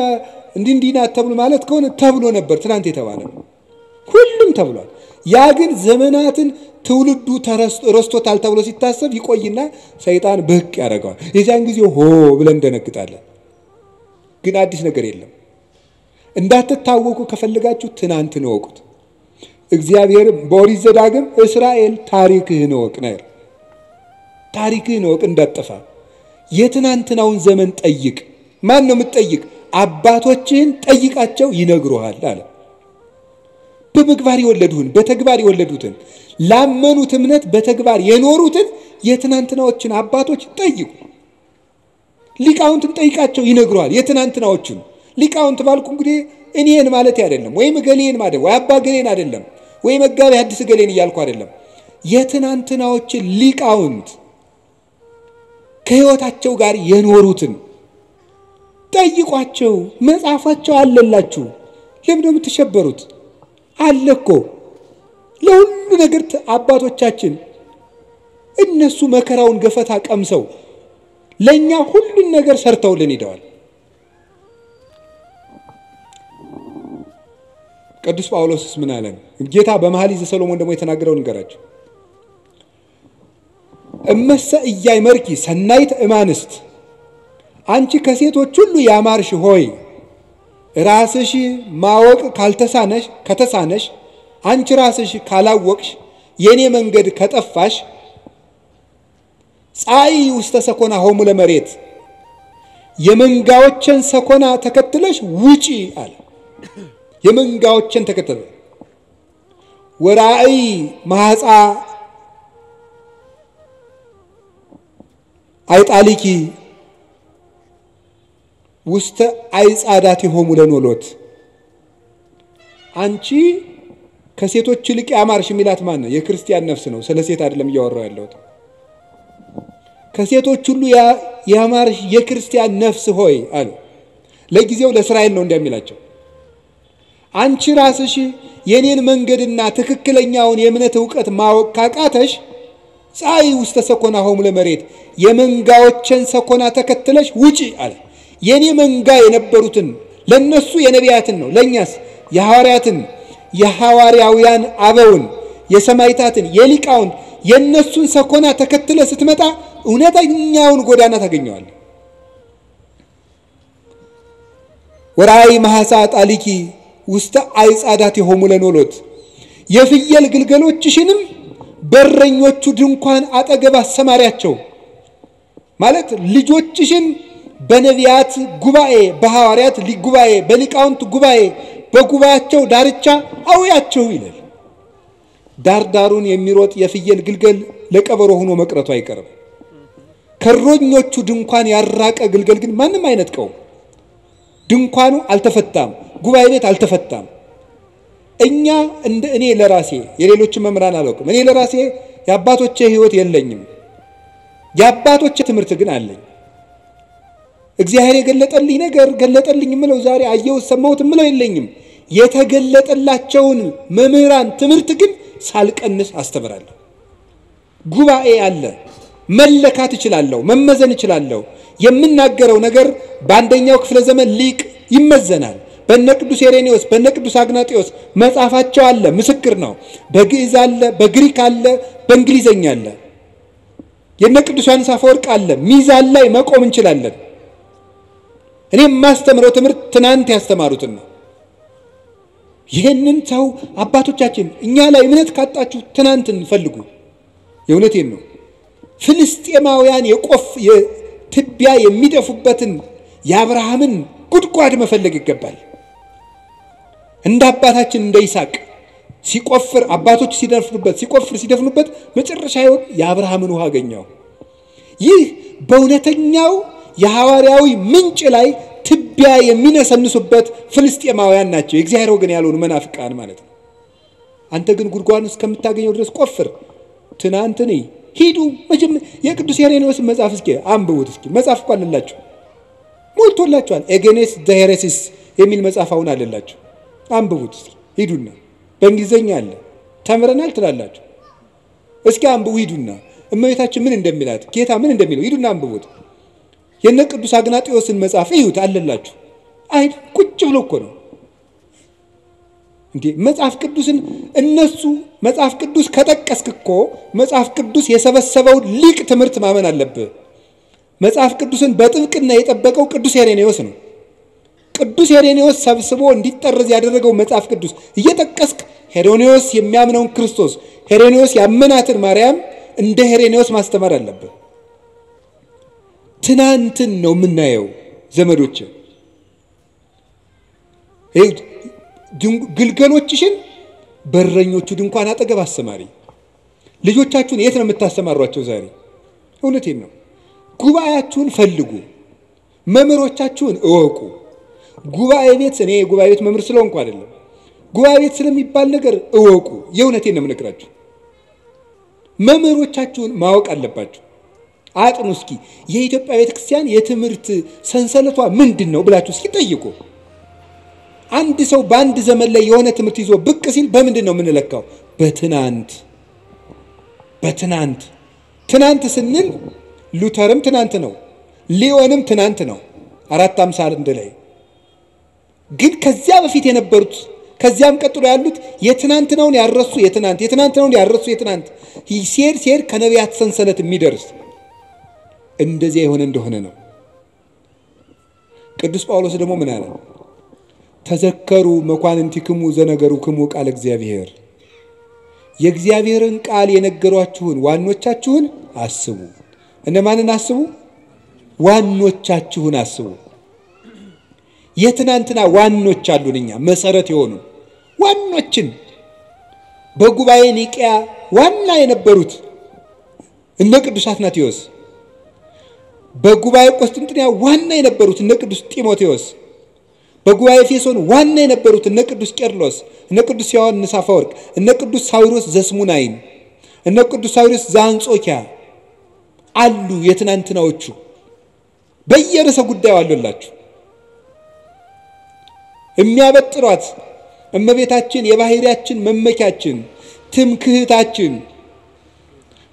እንዲና ተብሎ ማለት ከሆነ ተብሎ ነበር። ትናንት የተባለ ሁሉም ተብሏል። ያ ግን ዘመናትን ትውልዱ ረስቶታል ተብሎ ሲታሰብ ይቆይና ሰይጣን ብቅ ያደርገዋል። የዚያን ጊዜ ሆ ብለን እንደነግጣለን። ግን አዲስ ነገር የለም። እንዳትታወቁ ከፈልጋችሁ ትናንትን እወቁት። እግዚአብሔር በኦሪት ዘዳግም እስራኤል ታሪክህን እወቅ ነው። ታሪክህን እወቅ እንዳትጠፋ። የትናንትናውን ዘመን ጠይቅ። ማን ነው የምትጠይቅ? አባቶችህን ጠይቃቸው ይነግሩሃል አለ። በምግባር የወለዱህን በተግባር የወለዱትን ላመኑት እምነት በተግባር የኖሩትን የትናንትናዎችን አባቶች ጠይቁ። ሊቃውንትን ጠይቃቸው ይነግሩሃል የትናንትናዎችን። ሊቃውንት ባልኩ እንግዲህ እኔን ማለት አይደለም፣ ወይ ገሌን ማለት ወይ አባ ገሌን አይደለም፣ ወይ መጋቢ ሐዲስ ገሌን እያልኩ አይደለም። የትናንትናዎችን ሊቃውንት ከሕይወታቸው ጋር የኖሩትን ጠይቋቸው። መጽሐፋቸው አለላችሁ። ለምን ነው የምትሸበሩት? አለኮ ለሁሉ ነገር አባቶቻችን እነሱ መከራውን ገፈታ ቀምሰው ለኛ ሁሉን ነገር ሰርተውልን ሄደዋል። ቅዱስ ጳውሎስስ ምን አለን? ጌታ በመኃልየ ዘሰሎሞን ደግሞ የተናገረው ንገራችሁ። እመሰ ኢያእመርኪ ሰናይት እማንስት፣ አንቺ ከሴቶች ሁሉ ያማርሽ ሆይ ራስሽ ማወቅ ከተሳነሽ አንቺ ራስሽ ካላወቅሽ የኔ መንገድ ከጠፋሽ ጻኢ ውስተ ሰኮና ሆሙ ለመሬት፣ የመንጋዎችን ሰኮና ተከትለሽ ውጪ አለ። የመንጋዎችን ተከተለ። ወራእይ ማህፃ አይጣሊኪ ውስተ አይጻዳት ሆሙ ለኖሎት፣ አንቺ ከሴቶች ይልቅ ያማርሽ የሚላት ማን ነው? የክርስቲያን ነፍስ ነው። ስለ ሴት አይደለም እያወራው ያለሁት። ከሴቶች ሁሉ ያማርሽ የክርስቲያን ነፍስ ሆይ አለ። ለጊዜው ለእስራኤል ነው እንደሚላቸው። አንቺ ራስሽ የኔን መንገድና ትክክለኛውን የእምነት ዕውቀት ማወቅ ካቃተሽ ጻኢ ውስተ ሰኮና ሆሙ ለመሬት፣ የመንጋዎችን ሰኮና ተከትለሽ ውጪ አለ። የኔ መንጋ የነበሩትን ለነሱ የነቢያትን ነው፣ ለኛስ የሐዋርያትን የሐዋርያውያን አበውን የሰማይታትን የሊቃውን የነሱን ሰኮና ተከትለ ስትመጣ እውነተኛውን ጎዳና ታገኘዋለህ። ወራይ ማሐሳ ጣሊኪ ውስተ አይጻዳት ሆሙ ለኖሎት፣ የፍየል ግልገሎችሽንም በረኞቹ ድንኳን አጠገብ አሰማሪያቸው ማለት ልጆችሽን በነቢያት ጉባኤ በሐዋርያት ጉባኤ በሊቃውንት ጉባኤ በጉባኤያቸው ዳርቻ አውያቸው ይላል። ዳርዳሩን የሚሮጥ የፍየል ግልገል ለቀበሮ ሆኖ መቅረቱ አይቀርም። ከሮኞቹ ድንኳን ያራቀ ግልገል ግን ማንም አይነጥቀው። ድንኳኑ አልተፈታም፣ ጉባኤ ቤት አልተፈታም። እኛ እንደ እኔ ለራሴ የሌሎች መምራን አላውቅም። እኔ ለራሴ የአባቶቼ ሕይወት የለኝም፣ የአባቶቼ ትምህርት ግን አለኝ። እግዚአብሔር የገለጠልኝ ነገር ገለጠልኝ ምለው ዛሬ አየው ሰማሁት ምለው የለኝም። የተገለጠላቸውን መምህራን ትምህርት ግን ሳልቀንስ አስተምራለሁ። ጉባኤ አለ፣ መለካት እችላለሁ፣ መመዘን እችላለሁ። የምናገረው ነገር በአንደኛው ክፍለ ዘመን ሊቅ ይመዘናል። በነ ቅዱስ ኢሬኔዎስ በነ ቅዱስ አግናጢዮስ መጽሐፋቸው አለ፣ ምስክር ነው። በግዕዝ አለ፣ በግሪክ አለ፣ በእንግሊዘኛ አለ። የነ ቅዱስ ዮሐንስ አፈወርቅ አለ። ሚዛን ላይ መቆም እንችላለን። እኔ ማስተምረው ትምህርት ትናንት ያስተማሩትን ነው። ይሄንን ሰው አባቶቻችን እኛ ላይ እምነት ካጣችሁ ትናንትን ፈልጉ። የእውነቴን ነው። ፍልስጤማውያን የትቢያ የሚደፉበትን የአብርሃምን ጉድጓድ መፈለግ ይገባል። እንደ አባታችን እንደ ይስሐቅ ሲቆፍር አባቶች ሲደፍኑበት መጨረሻ የአብርሃምን ውሃ አገኘው። ይህ በእውነተኛው የሐዋርያዊ ምንጭ ላይ ትቢያ የሚነሰንሱበት ፍልስጤማውያን ናቸው። የእግዚአብሔር ወገን ያልሆኑ መናፍቃን ማለት ነው። አንተ ግን ጉድጓዱን እስከምታገኘው ድረስ ቆፍር። ትናንት ነይ ሂዱ። የቅዱስ ኢሬኔዎስ መጽሐፍ እስኪ አንብቡት። እስኪ መጽሐፍ እኮ አለላችሁ፣ ሞልቶላችኋል። ኤጌኔስ ዘሄሬሲስ የሚል መጽሐፍ አሁን አለላችሁ፣ አንብቡት እስኪ ሂዱና። በእንግሊዘኛ አለ፣ ተምረናል ትላላችሁ። እስኪ አንብቡ ሂዱና። እመቤታችን ምን እንደሚላት ጌታ ምን እንደሚለው ሂዱና አንብቡት። የነ ቅዱስ አግናጢዮስን መጽሐፍ እዩት አለላችሁ። አይ ቁጭ ብሎ እኮ ነው እንዴ መጽሐፍ ቅዱስን እነሱ መጽሐፍ ቅዱስ ከጠቀስክ እኮ መጽሐፍ ቅዱስ የሰበሰበው ሊቅ ትምህርት ማመን አለብህ። መጽሐፍ ቅዱስን በጥብቅና የጠበቀው ቅዱስ ሄሬኔዎስ ነው። ቅዱስ ሄሬኔዎስ ሰብስቦ እንዲጠረዝ ያደረገው መጽሐፍ ቅዱስ እየጠቀስክ ሄሬኔዎስ የሚያምነውን ክርስቶስ ሄሬኔዎስ ያመናትን ማርያም እንደ ሄሬኔዎስ ማስተማር አለብህ። ትናንትን ነው የምናየው ዘመዶች። ግልገሎችሽን በረኞቹ ድንኳን አጠገብ አሰማሪ። ልጆቻችሁን የት ነው የምታሰማሯቸው ዛሬ? እውነቴን ነው። ጉባኤያችሁን ፈልጉ፣ መምህሮቻችሁን እወቁ። ጉባኤ ቤት እኔ ጉባኤ ቤት መምህር ስለሆንኩ አይደለም፣ ጉባኤ ቤት ስለሚባል ነገር እወቁ። የእውነቴን ነው የምነግራችሁ። መምህሮቻችሁን ማወቅ አለባችሁ። አጥኑ እስኪ የኢትዮጵያ ቤተክርስቲያን የትምህርት ሰንሰለቷ ምንድነው ብላችሁ እስኪ ጠይቁ። አንድ ሰው በአንድ ዘመን ላይ የሆነ ትምህርት ይዞ ብቅ ሲል በምንድነው የምንለካው? በትናንት ትናንት ስንል ሉተርም ትናንት ነው፣ ሊዮንም ትናንት ነው 451 ላይ። ግን ከዚያ በፊት የነበሩት ከዚያም ቀጥሎ ያሉት የትናንትናውን ያረሱ የትናንትናውን ያረሱ ሲሄድ ከነቢያት ሰንሰለት የሚደርስ እንደዚያ የሆነ እንደሆነ ነው። ቅዱስ ጳውሎስ ደግሞ ምን አለ? ተዘከሩ መኳንንቲክሙ ዘነገሩክሙ ቃል እግዚአብሔር። የእግዚአብሔርን ቃል የነገሯችሁን ዋኖቻችሁን አስቡ። እነማንን አስቡ? ዋኖቻችሁን አስቡ። የትናንትና ዋኖች አሉንኛ መሰረት የሆኑ ዋኖችን በጉባኤ ኒቂያ ዋና የነበሩት እነ ቅዱስ አትናቴዎስ፣ በጉባኤ ቆስጥንጥንያ ዋና የነበሩት እነ ቅዱስ ጢሞቴዎስ፣ በጉባኤ ኤፌሶን ዋና የነበሩት እነ ቅዱስ ቄርሎስ፣ እነ ቅዱስ ዮሐንስ አፈወርቅ፣ እነ ቅዱስ ሳዊሮስ ዘስሙናይን፣ እነ ቅዱስ ሳዊሮስ ዘአንጾኪያ አሉ። የትናንትናዎቹ በየርዕሰ ጉዳዩ አሉላችሁ። የሚያበጥሯት እመቤታችን የባህሪያችን መመኪያችን ትምክህታችን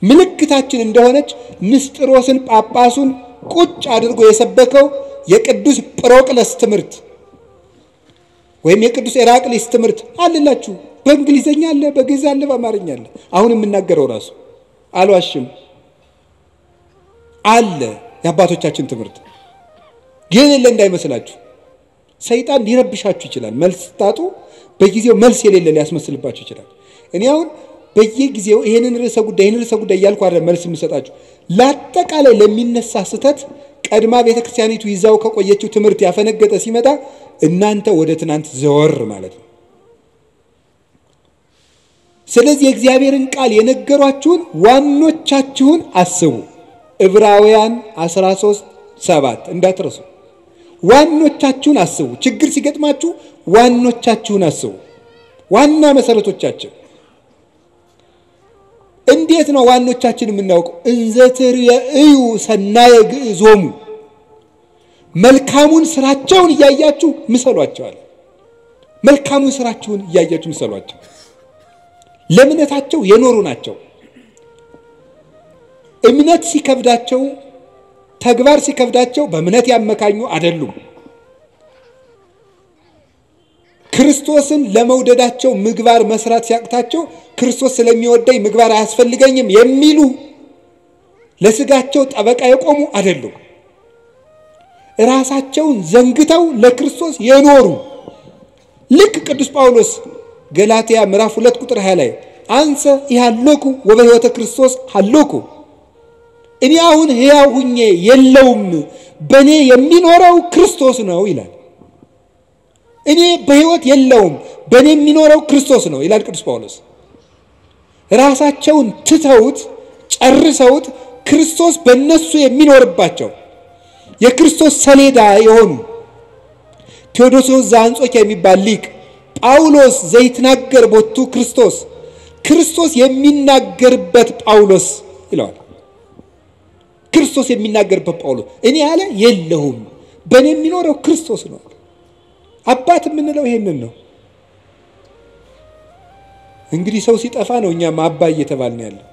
ምልክታችን እንደሆነች ንስጥሮስን ጳጳሱን ቁጭ አድርጎ የሰበከው የቅዱስ ጵሮቅለስ ትምህርት ወይም የቅዱስ ኤራቅሊስ ትምህርት አለላችሁ። በእንግሊዘኛ አለ፣ በግዕዝ አለ፣ በአማርኛ አለ። አሁን የምናገረው ራሱ አልዋሽም አለ። የአባቶቻችን ትምህርት ግን የለ እንዳይመስላችሁ። ሰይጣን ሊረብሻችሁ ይችላል። መልስ ታጡ በጊዜው መልስ የሌለ ሊያስመስልባችሁ ይችላል። እኔ አሁን በየጊዜው ይሄንን ርዕሰ ጉዳይ እያልኩ አይደል መልስ የምሰጣችሁ። ለአጠቃላይ ለሚነሳ ስተት ቀድማ ቤተክርስቲያኒቱ ይዛው ከቆየችው ትምህርት ያፈነገጠ ሲመጣ እናንተ ወደ ትናንት ዘወር ማለት ነው። ስለዚህ የእግዚአብሔርን ቃል የነገሯችሁን ዋኖቻችሁን አስቡ። ዕብራውያን 13:7 እንዳትረሱ። ዋኖቻችሁን አስቡ። ችግር ሲገጥማችሁ ዋኖቻችሁን አስቡ። ዋና መሰረቶቻችን እንዴት ነው ዋኖቻችን የምናውቀው? እንዘትር የእዩ ሰናየ ግዕዞሙ፣ መልካሙን ስራቸውን እያያችሁ ምሰሏቸዋል። መልካሙን ስራቸውን እያያችሁ ምሰሏቸው። ለእምነታቸው የኖሩ ናቸው። እምነት ሲከብዳቸው ተግባር ሲከብዳቸው በእምነት ያመካኙ አይደሉም። ክርስቶስን ለመውደዳቸው ምግባር መስራት ሲያቅታቸው ክርስቶስ ስለሚወደኝ ምግባር አያስፈልገኝም የሚሉ ለስጋቸው ጠበቃ የቆሙ አይደሉም። ራሳቸውን ዘንግተው ለክርስቶስ የኖሩ ልክ ቅዱስ ጳውሎስ ገላትያ ምዕራፍ 2 ቁጥር 20 ላይ አንሰ ይሃሎኩ ወበሕይወተ ክርስቶስ ሃሎኩ፣ እኔ አሁን ሕያው ሁኜ የለውም በእኔ የሚኖረው ክርስቶስ ነው ይላል። እኔ በሕይወት የለውም በእኔ የሚኖረው ክርስቶስ ነው ይላል ቅዱስ ጳውሎስ። ራሳቸውን ትተውት ጨርሰውት ክርስቶስ በእነሱ የሚኖርባቸው የክርስቶስ ሰሌዳ የሆኑ ቴዎዶሲዮስ ዘአንጾኪያ የሚባል ሊቅ ጳውሎስ ዘይትናገር ቦቱ ክርስቶስ የሚናገርበት ጳውሎስ ይለዋል። ክርስቶስ የሚናገርበት ጳውሎስ እኔ ያለ የለሁም በእኔ የሚኖረው ክርስቶስ ነው። አባት የምንለው ይሄንን ነው። እንግዲህ ሰው ሲጠፋ ነው እኛም አባ እየተባልን ያለው።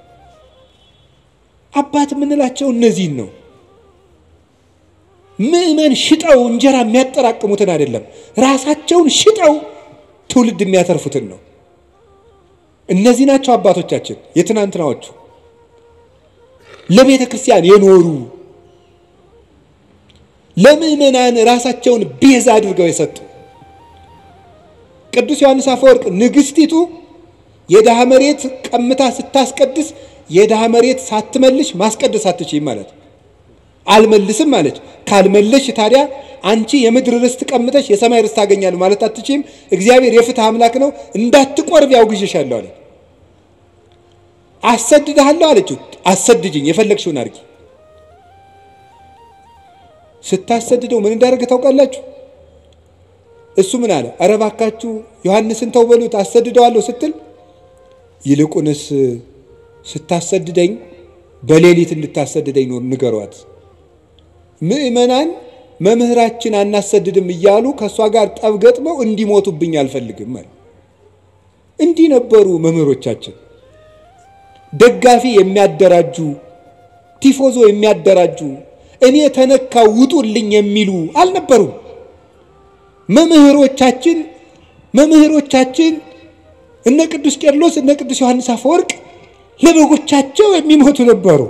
አባት የምንላቸው እነዚህን ነው። ምእመን ሽጠው እንጀራ የሚያጠራቅሙትን አይደለም፣ ራሳቸውን ሽጠው ትውልድ የሚያተርፉትን ነው። እነዚህ ናቸው አባቶቻችን የትናንትናዎቹ ለቤተ ክርስቲያን የኖሩ ለምእመናን ራሳቸውን ቤዛ አድርገው የሰጡ። ቅዱስ ዮሐንስ አፈወርቅ ንግስቲቱ የድሃ መሬት ቀምታ ስታስቀድስ የድሃ መሬት ሳትመልሽ ማስቀደስ አትችይም ማለት አልመልስም ማለት ካልመለሽ ታዲያ አንቺ የምድር ርስት ቀምተሽ የሰማይ ርስት ታገኛለሽ ማለት አትችይም። እግዚአብሔር የፍትህ አምላክ ነው እንዳትቆርብ ያውግሽሻለሁ አለ። አሰድድሃለሁ አለችው። አሰድጅኝ የፈለግሽውን አድርጊ። ስታሰድደው ምን እንዳደረገ ታውቃላችሁ? እሱ ምን አለ? ኧረ እባካችሁ ዮሐንስን ተው በሉት አሰድደዋለሁ ስትል ይልቁንስ ስታሰድደኝ በሌሊት እንድታሰድደኝ ነው ንገሯት። ምእመናን መምህራችን አናሰድድም እያሉ ከሷ ጋር ጠብ ገጥመው እንዲሞቱብኝ አልፈልግም ማለት እንዲህ ነበሩ መምህሮቻችን። ደጋፊ የሚያደራጁ ቲፎዞ የሚያደራጁ እኔ ተነካው ውጡልኝ የሚሉ አልነበሩም። መምህሮቻችን እነ ቅዱስ ቄርሎስ እነ ቅዱስ ዮሐንስ አፈወርቅ ለበጎቻቸው የሚሞቱ ነበሩ።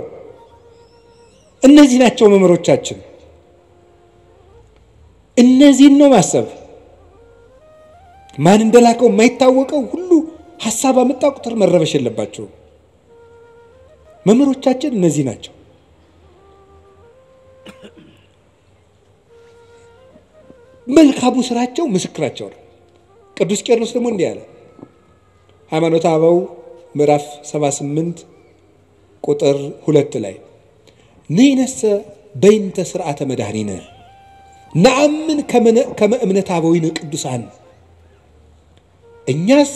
እነዚህ ናቸው መምህሮቻችን። እነዚህን ነው ማሰብ። ማን እንደላከው የማይታወቀው ሁሉ ሐሳብ አመጣ ቁጥር መረበሽ የለባቸው። መምህሮቻችን እነዚህ ናቸው። መልካሙ ስራቸው ምስክራቸው ነው። ቅዱስ ቄርሎስ ደግሞ እንዲህ አለ። ሃይማኖተ አበው ምዕራፍ 78 ቁጥር 2 ላይ ነይነሰ በእንተ ሥርዓተ መድኃኒነ ነአምን ከመ እምነተ አበዊነ ቅዱሳን። እኛስ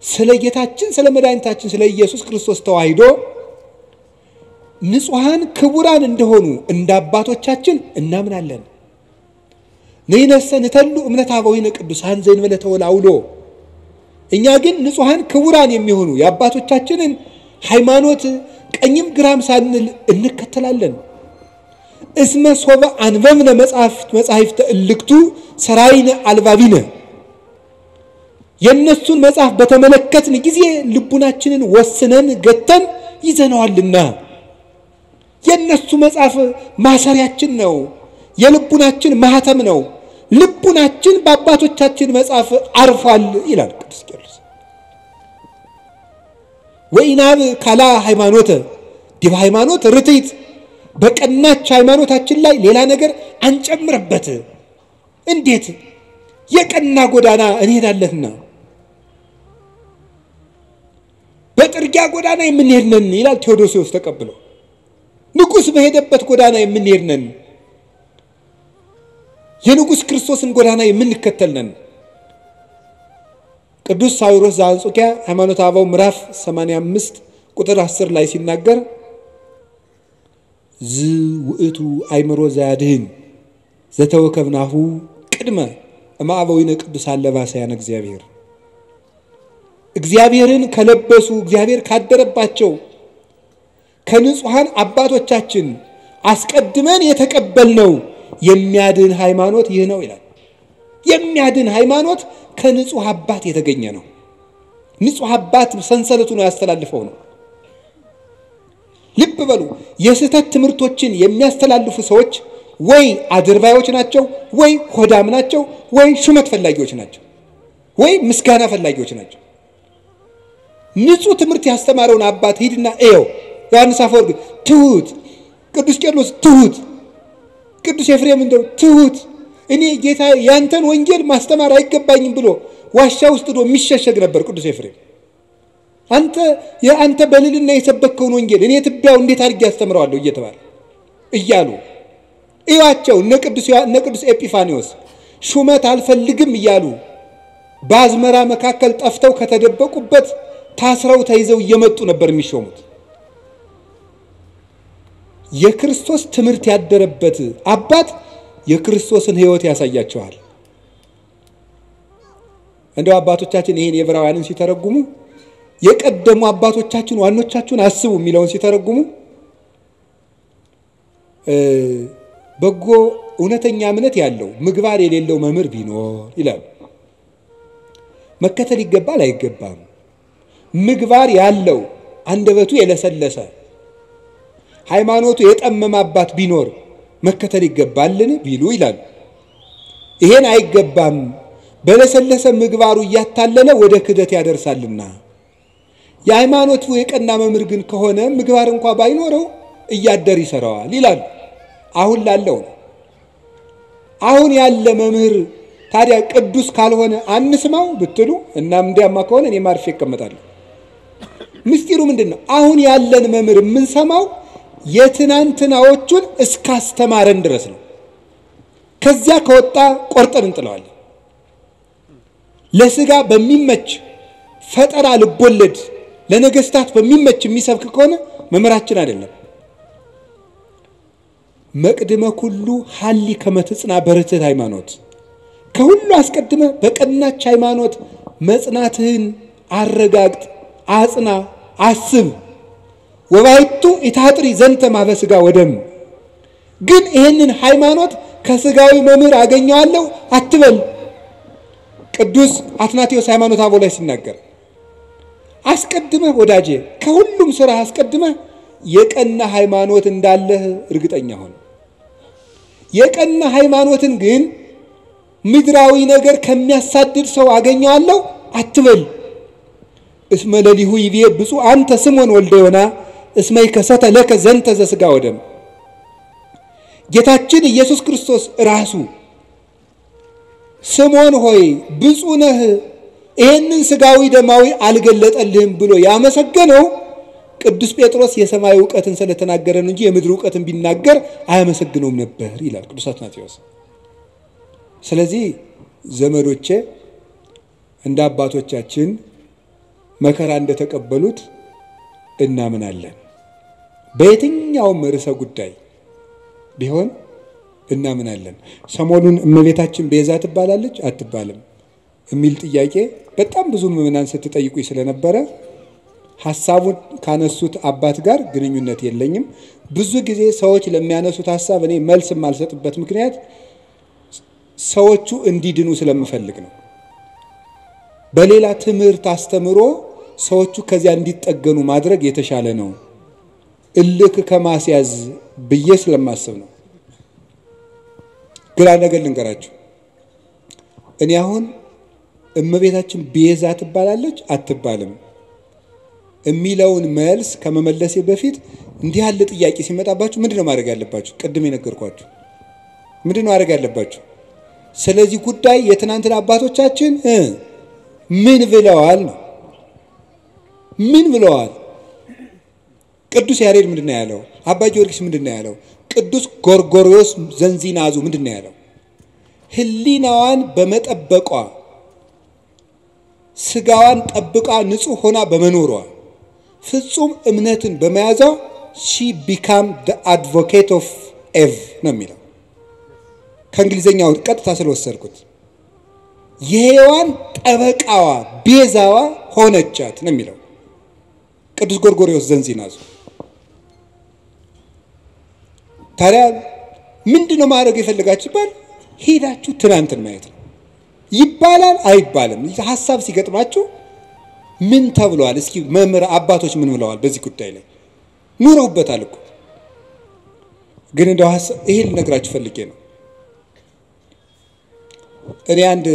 ስለ ጌታችን ስለ መድኃኒታችን ስለ ኢየሱስ ክርስቶስ ተዋሂዶ ንጹሃን ክቡራን እንደሆኑ እንደ አባቶቻችን እናምናለን። ነይነሰ ንተሉ እምነተ አበዊነ ቅዱሳን ዘእንበለ ተወላውሎ። እኛ ግን ንጹሃን ክቡራን የሚሆኑ የአባቶቻችንን ሃይማኖት ቀኝም ግራም ሳንል እንከተላለን። እስመ ሶበ አንበብነ መጻሕፍተ እልክቱ ሰራይነ አልባቢነ። የነሱን መጽሐፍ በተመለከትን ጊዜ ልቡናችንን ወስነን ገተን ይዘነዋልና። የነሱ መጽሐፍ ማሰሪያችን ነው፣ የልቡናችን ማህተም ነው። ልቡናችን በአባቶቻችን መጽሐፍ አርፏል ይላል ቅዱስ ቄርሎስ። ወኢናብ ካላ ሃይማኖተ ዲበ ሃይማኖት ርትዕት። በቀናች ሃይማኖታችን ላይ ሌላ ነገር አንጨምርበት። እንዴት የቀና ጎዳና እንሄዳለንና በጥርጊያ ጎዳና የምንሄድ ነን ይላል ቴዎዶሲዎስ ተቀብሎ። ንጉስ በሄደበት ጎዳና የምንሄድ ነን፣ የንጉስ ክርስቶስን ጎዳና የምንከተል ነን። ቅዱስ ሳዊሮስ ዘአንጾኪያ ሃይማኖተ አበው ምዕራፍ 85 ቁጥር 10 ላይ ሲናገር ውእቱ አእምሮ ዘያድህን ዘተወከብናሁ ቅድመ እምአበዊነ ቅዱሳን ለባሰያነ እግዚአብሔር። እግዚአብሔርን ከለበሱ እግዚአብሔር ካደረባቸው ከንጹሃን አባቶቻችን አስቀድመን የተቀበልነው የሚያድን ሃይማኖት ይህ ነው ይላል። የሚያድን ሃይማኖት ከንጹህ አባት የተገኘ ነው። ንጹህ አባት ሰንሰለቱን ያስተላልፈው ነው። ልብ በሉ። የስህተት ትምህርቶችን የሚያስተላልፉ ሰዎች ወይ አድርባዮች ናቸው፣ ወይ ሆዳም ናቸው፣ ወይ ሹመት ፈላጊዎች ናቸው፣ ወይ ምስጋና ፈላጊዎች ናቸው። ንጹህ ትምህርት ያስተማረውን አባት ሂድና እየው። ዮሐንስ አፈወርቅ ትሁት፣ ቅዱስ ቄርሎስ ትሁት፣ ቅዱስ ኤፍሬም እንደው ትሁት፣ እኔ ጌታ ያንተን ወንጌል ማስተማር አይገባኝም ብሎ ዋሻ ውስጥ ዶ የሚሸሸግ ነበር ቅዱስ ኤፍሬም። አንተ በልልና የሰበከውን ወንጌል እኔ ትቢያው እንዴት አድርጌ ያስተምረዋለሁ እየተባለ እያሉ እያቸው እነ ቅዱስ ኤጲፋኒዮስ ሹመት አልፈልግም እያሉ በአዝመራ መካከል ጠፍተው ከተደበቁበት ታስረው ተይዘው እየመጡ ነበር የሚሾሙት። የክርስቶስ ትምህርት ያደረበት አባት የክርስቶስን ሕይወት ያሳያቸዋል። እንደው አባቶቻችን ይሄን የዕብራውያንን ሲተረጉሙ የቀደሙ አባቶቻችን ዋኖቻችሁን አስቡ የሚለውን ሲተረጉሙ በጎ እውነተኛ እምነት ያለው ምግባር የሌለው መምህር ቢኖር ይላል። መከተል ይገባል አይገባም? ምግባር ያለው አንደበቱ የለሰለሰ ሃይማኖቱ የጠመመ አባት ቢኖር መከተል ይገባልን ቢሉ ይላል። ይሄን አይገባም፣ በለሰለሰ ምግባሩ እያታለለ ወደ ክደት ያደርሳልና። የሃይማኖቱ የቀና መምህር ግን ከሆነ ምግባር እንኳን ባይኖረው እያደር ይሰራዋል ይላል። አሁን ላለው አሁን ያለ መምህር ታዲያ ቅዱስ ካልሆነ አንስማው ብትሉ እናም እንዲያማ ከሆነ እኔ ማርፌ እቀመጣለሁ። ምስጢሩ ምንድነው? አሁን ያለን መምህር የምንሰማው የትናንትናዎቹን እስካስተማረን ድረስ ነው። ከዚያ ከወጣ ቆርጠን እንጥለዋለን። ለስጋ በሚመች ፈጠራ ልቦለድ ለነገስታት በሚመች የሚሰብክ ከሆነ መምህራችን አይደለም። መቅድመ ኩሉ ሐሊ ከመትጽና በርትዕት ሃይማኖት፣ ከሁሉ አስቀድመ በቀናች ሃይማኖት መጽናትህን አረጋግጥ፣ አጽና፣ አስብ። ወባይቱ ኢታጥሪ ዘንተ ማበስጋ ወደም። ግን ይሄንን ሃይማኖት ከስጋዊ መምህር አገኘዋለሁ አትበል። ቅዱስ አትናቴዎስ ሃይማኖተ አበው ላይ ሲናገር አስቀድመህ ወዳጄ ከሁሉም ስራ አስቀድመህ የቀና ሃይማኖት እንዳለህ እርግጠኛ ሆነ። የቀና ሃይማኖትን ግን ምድራዊ ነገር ከሚያሳድድ ሰው አገኘዋለሁ አትበል። እስመ ለሊሁ ይቤ ብፁዕ አንተ ስምዖን ወልደ ዮና እስመ ይከሰተ ለከ ዘንተ ዘሥጋ ወደም። ጌታችን ኢየሱስ ክርስቶስ ራሱ ስምዖን ሆይ ብፁዕ ነህ ይሄንን ስጋዊ ደማዊ አልገለጠልህም ብሎ ያመሰገነው ቅዱስ ጴጥሮስ የሰማይ ዕውቀትን ስለተናገረ እንጂ የምድር ዕውቀትን ቢናገር አያመሰግነውም ነበር ይላል ቅዱስ አትናቴዎስ። ስለዚህ ዘመዶቼ እንደ አባቶቻችን መከራ እንደተቀበሉት እናምናለን። በየትኛውም ርዕሰ ጉዳይ ቢሆን እናምናለን። ሰሞኑን እመቤታችን ቤዛ ትባላለች አትባልም የሚል ጥያቄ በጣም ብዙ ምዕመናን ስትጠይቁኝ ስለነበረ ሐሳቡን ካነሱት አባት ጋር ግንኙነት የለኝም። ብዙ ጊዜ ሰዎች ለሚያነሱት ሐሳብ እኔ መልስ የማልሰጥበት ምክንያት ሰዎቹ እንዲድኑ ስለምፈልግ ነው። በሌላ ትምህርት አስተምሮ ሰዎቹ ከዚያ እንዲጠገኑ ማድረግ የተሻለ ነው እልክ ከማስያዝ ብዬ ስለማስብ ነው። ግራ ነገር ልንገራችሁ። እኔ አሁን እመቤታችን ቤዛ ትባላለች አትባልም የሚለውን መልስ ከመመለሴ በፊት እንዲህ ያለ ጥያቄ ሲመጣባችሁ ምንድነው ማድረግ ያለባችሁ? ቅድም የነገርኳችሁ ምንድነው ማድረግ ያለባችሁ? ስለዚህ ጉዳይ የትናንትና አባቶቻችን ምን ብለዋል ነው። ምን ብለዋል? ቅዱስ ያሬድ ምንድነው ያለው? አባ ጊዮርጊስ ምንድነው ያለው? ቅዱስ ጎርጎርዮስ ዘንዚናዙ ምንድነው ያለው? ህሊናዋን በመጠበቋ ስጋዋን ጠብቃ ንጹህ ሆና በመኖሯ ፍጹም እምነትን በመያዟ she became the advocate of Eve ነው የሚለው። ከእንግሊዘኛው ቀጥታ ስለወሰድኩት የሔዋን ጠበቃዋ ቤዛዋ ሆነቻት ነው የሚለው ቅዱስ ጎርጎርዮስ ዘንዚናዙ። ታዲያ ምንድነው ማድረግ የፈለጋችሁ ይባል? ሄዳችሁ ትናንትን ማየት ነው። ይባላል አይባልም ሐሳብ ሲገጥማችሁ ምን ተብሏል? እስኪ መምህር አባቶች ምን ብለዋል በዚህ ጉዳይ ላይ? ኑረውበታል እኮ። ግን እንደው ይሄ ልነግራችሁ ፈልጌ ነው። እኔ አንድ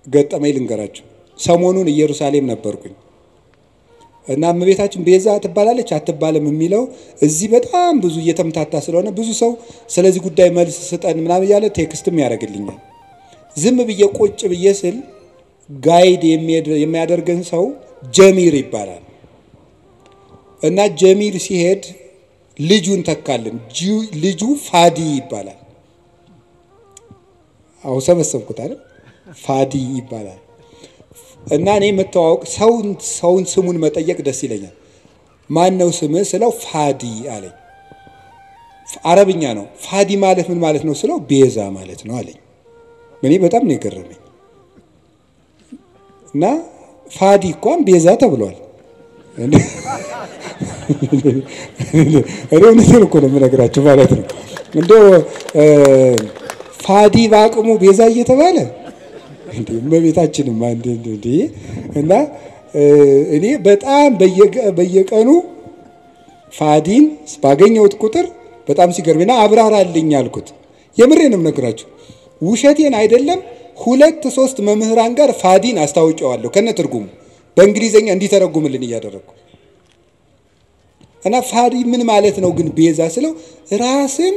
ገጠመኝ ልንገራችሁ። ሰሞኑን ኢየሩሳሌም ነበርኩኝ እና እመቤታችን ቤዛ ትባላለች አትባልም የሚለው እዚህ በጣም ብዙ እየተምታታ ስለሆነ ብዙ ሰው ስለዚህ ጉዳይ መልስ ስጠን ምናምን ያለ ቴክስትም ያደርግልኛል። ዝም ብዬ ቁጭ ብዬ ስል ጋይድ የሚያደርገን ሰው ጀሚር ይባላል እና ጀሚር ሲሄድ ልጁን ተካልን። ልጁ ፋዲ ይባላል። አው ሰበሰብኩት አይደል? ፋዲ ይባላል። እና እኔ መተዋወቅ ሰውን ስሙን መጠየቅ ደስ ይለኛል። ማን ነው ስምህ ስለው ፋዲ አለኝ። አረብኛ ነው። ፋዲ ማለት ምን ማለት ነው ስለው ቤዛ ማለት ነው አለኝ። እኔ በጣም ነው የገረመኝ። እና ፋዲ እንኳን ቤዛ ተብሏል። እኔ እውነቱን እኮ ነው የምነግራችሁ ማለት ነው። እንደው ፋዲ ባቅሙ ቤዛ እየተባለ እመቤታችንም እንዴ እና እኔ በጣም በየቀኑ ፋዲን ባገኘሁት ቁጥር በጣም ሲገርምና አብራራልኝ አልኩት። የምሬንም ነግራችሁ ውሸቴን አይደለም። 2-3 መምህራን ጋር ፋዲን አስታውቀዋለሁ ከነ ትርጉሙ በእንግሊዘኛ እንዲተረጉምልን እያደረኩ እና ፋዲ ምን ማለት ነው ግን ቤዛ ስለው ራስን